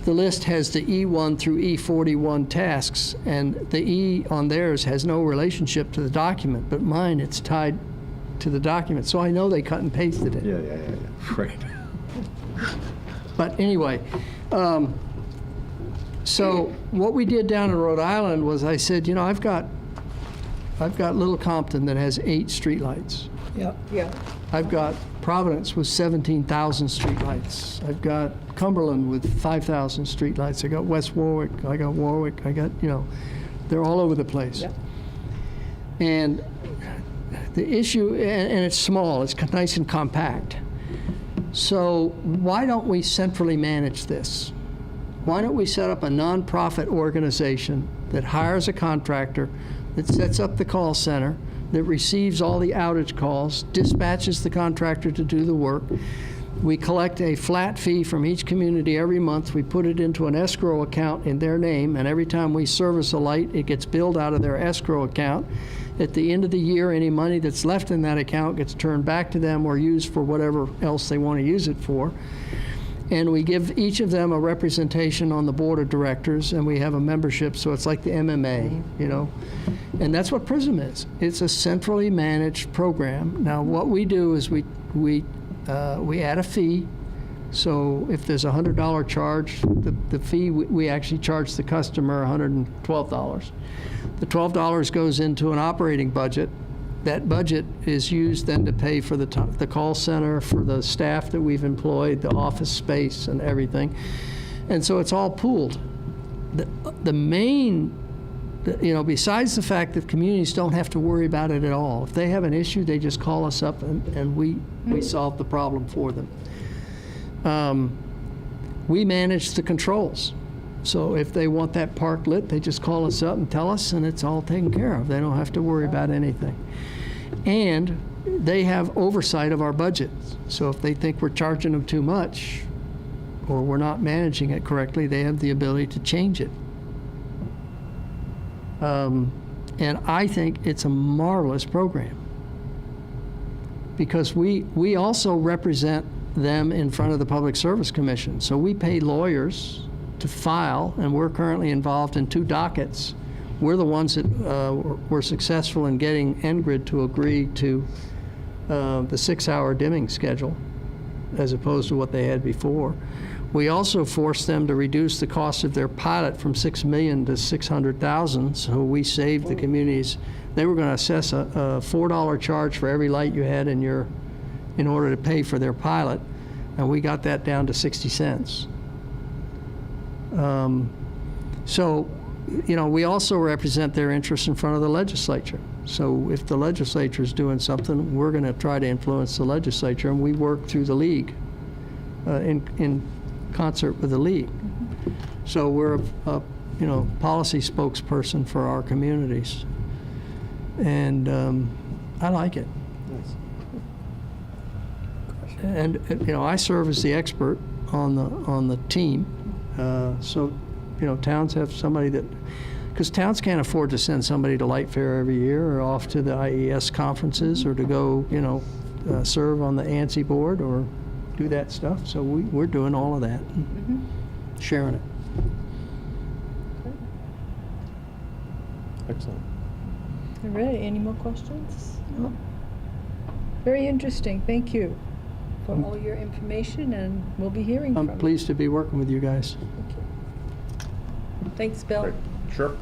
A: list has the E1 through E41 tasks, and the E on theirs has no relationship to the document, but mine, it's tied to the document. So I know they cut and pasted it.
B: Yeah. Right.
A: But anyway, so what we did down in Rhode Island was I said, you know, I've got Little Compton that has 8 streetlights.
E: Yep.
D: Yeah.
A: I've got Providence with 17,000 streetlights. I've got Cumberland with 5,000 streetlights. I got West Warwick. I got Warwick. I got, you know, they're all over the place.
D: Yep.
A: And the issue, and it's small, it's nice and compact. So why don't we centrally manage this? Why don't we set up a nonprofit organization that hires a contractor, that sets up the call center, that receives all the outage calls, dispatches the contractor to do the work. We collect a flat fee from each community every month. We put it into an escrow account in their name, and every time we service a light, it gets billed out of their escrow account. At the end of the year, any money that's left in that account gets turned back to them or used for whatever else they want to use it for. And we give each of them a representation on the board of directors, and we have a membership, so it's like the MMA, you know. And that's what PRISM is. It's a centrally managed program. Now, what we do is we add a fee. So if there's a $100 charge, the fee, we actually charge the customer $112. The $12 goes into an operating budget. That budget is used then to pay for the call center, for the staff that we've employed, the office space and everything. And so it's all pooled. The main, you know, besides the fact that communities don't have to worry about it at all. If they have an issue, they just call us up and we solve the problem for them. We manage the controls. So if they want that park lit, they just call us up and tell us, and it's all taken care of. They don't have to worry about anything. And they have oversight of our budget. So if they think we're charging them too much or we're not managing it correctly, they have the ability to change it. And I think it's a marvelous program because we also represent them in front of the Public Service Commission. So we pay lawyers to file, and we're currently involved in 2 dockets. We're the ones that were successful in getting NGRID to agree to the 6-hour dimming schedule as opposed to what they had before. We also forced them to reduce the cost of their pilot from $6 million to $600,000, so we saved the communities. They were going to assess a $4 charge for every light you had in order to pay for their pilot, and we got that down to 60 cents. So, you know, we also represent their interests in front of the legislature. So if the legislature is doing something, we're going to try to influence the legislature, and we work through the league in concert with the league. So we're a you know, policy spokesperson for our communities, and I like it. And you know, I serve as the expert on the team. So, you know, towns have somebody that, because towns can't afford to send somebody to Light Fair every year or off to the IES conferences or to go, you know, serve on the ANSI board or do that stuff. So we're doing all of that, sharing it.
B: Excellent.
C: All right, any more questions? No? Very interesting, thank you for all your information, and we'll be hearing from you.
A: I'm pleased to be working with you guys.
C: Thanks, Bill.
B: Sure.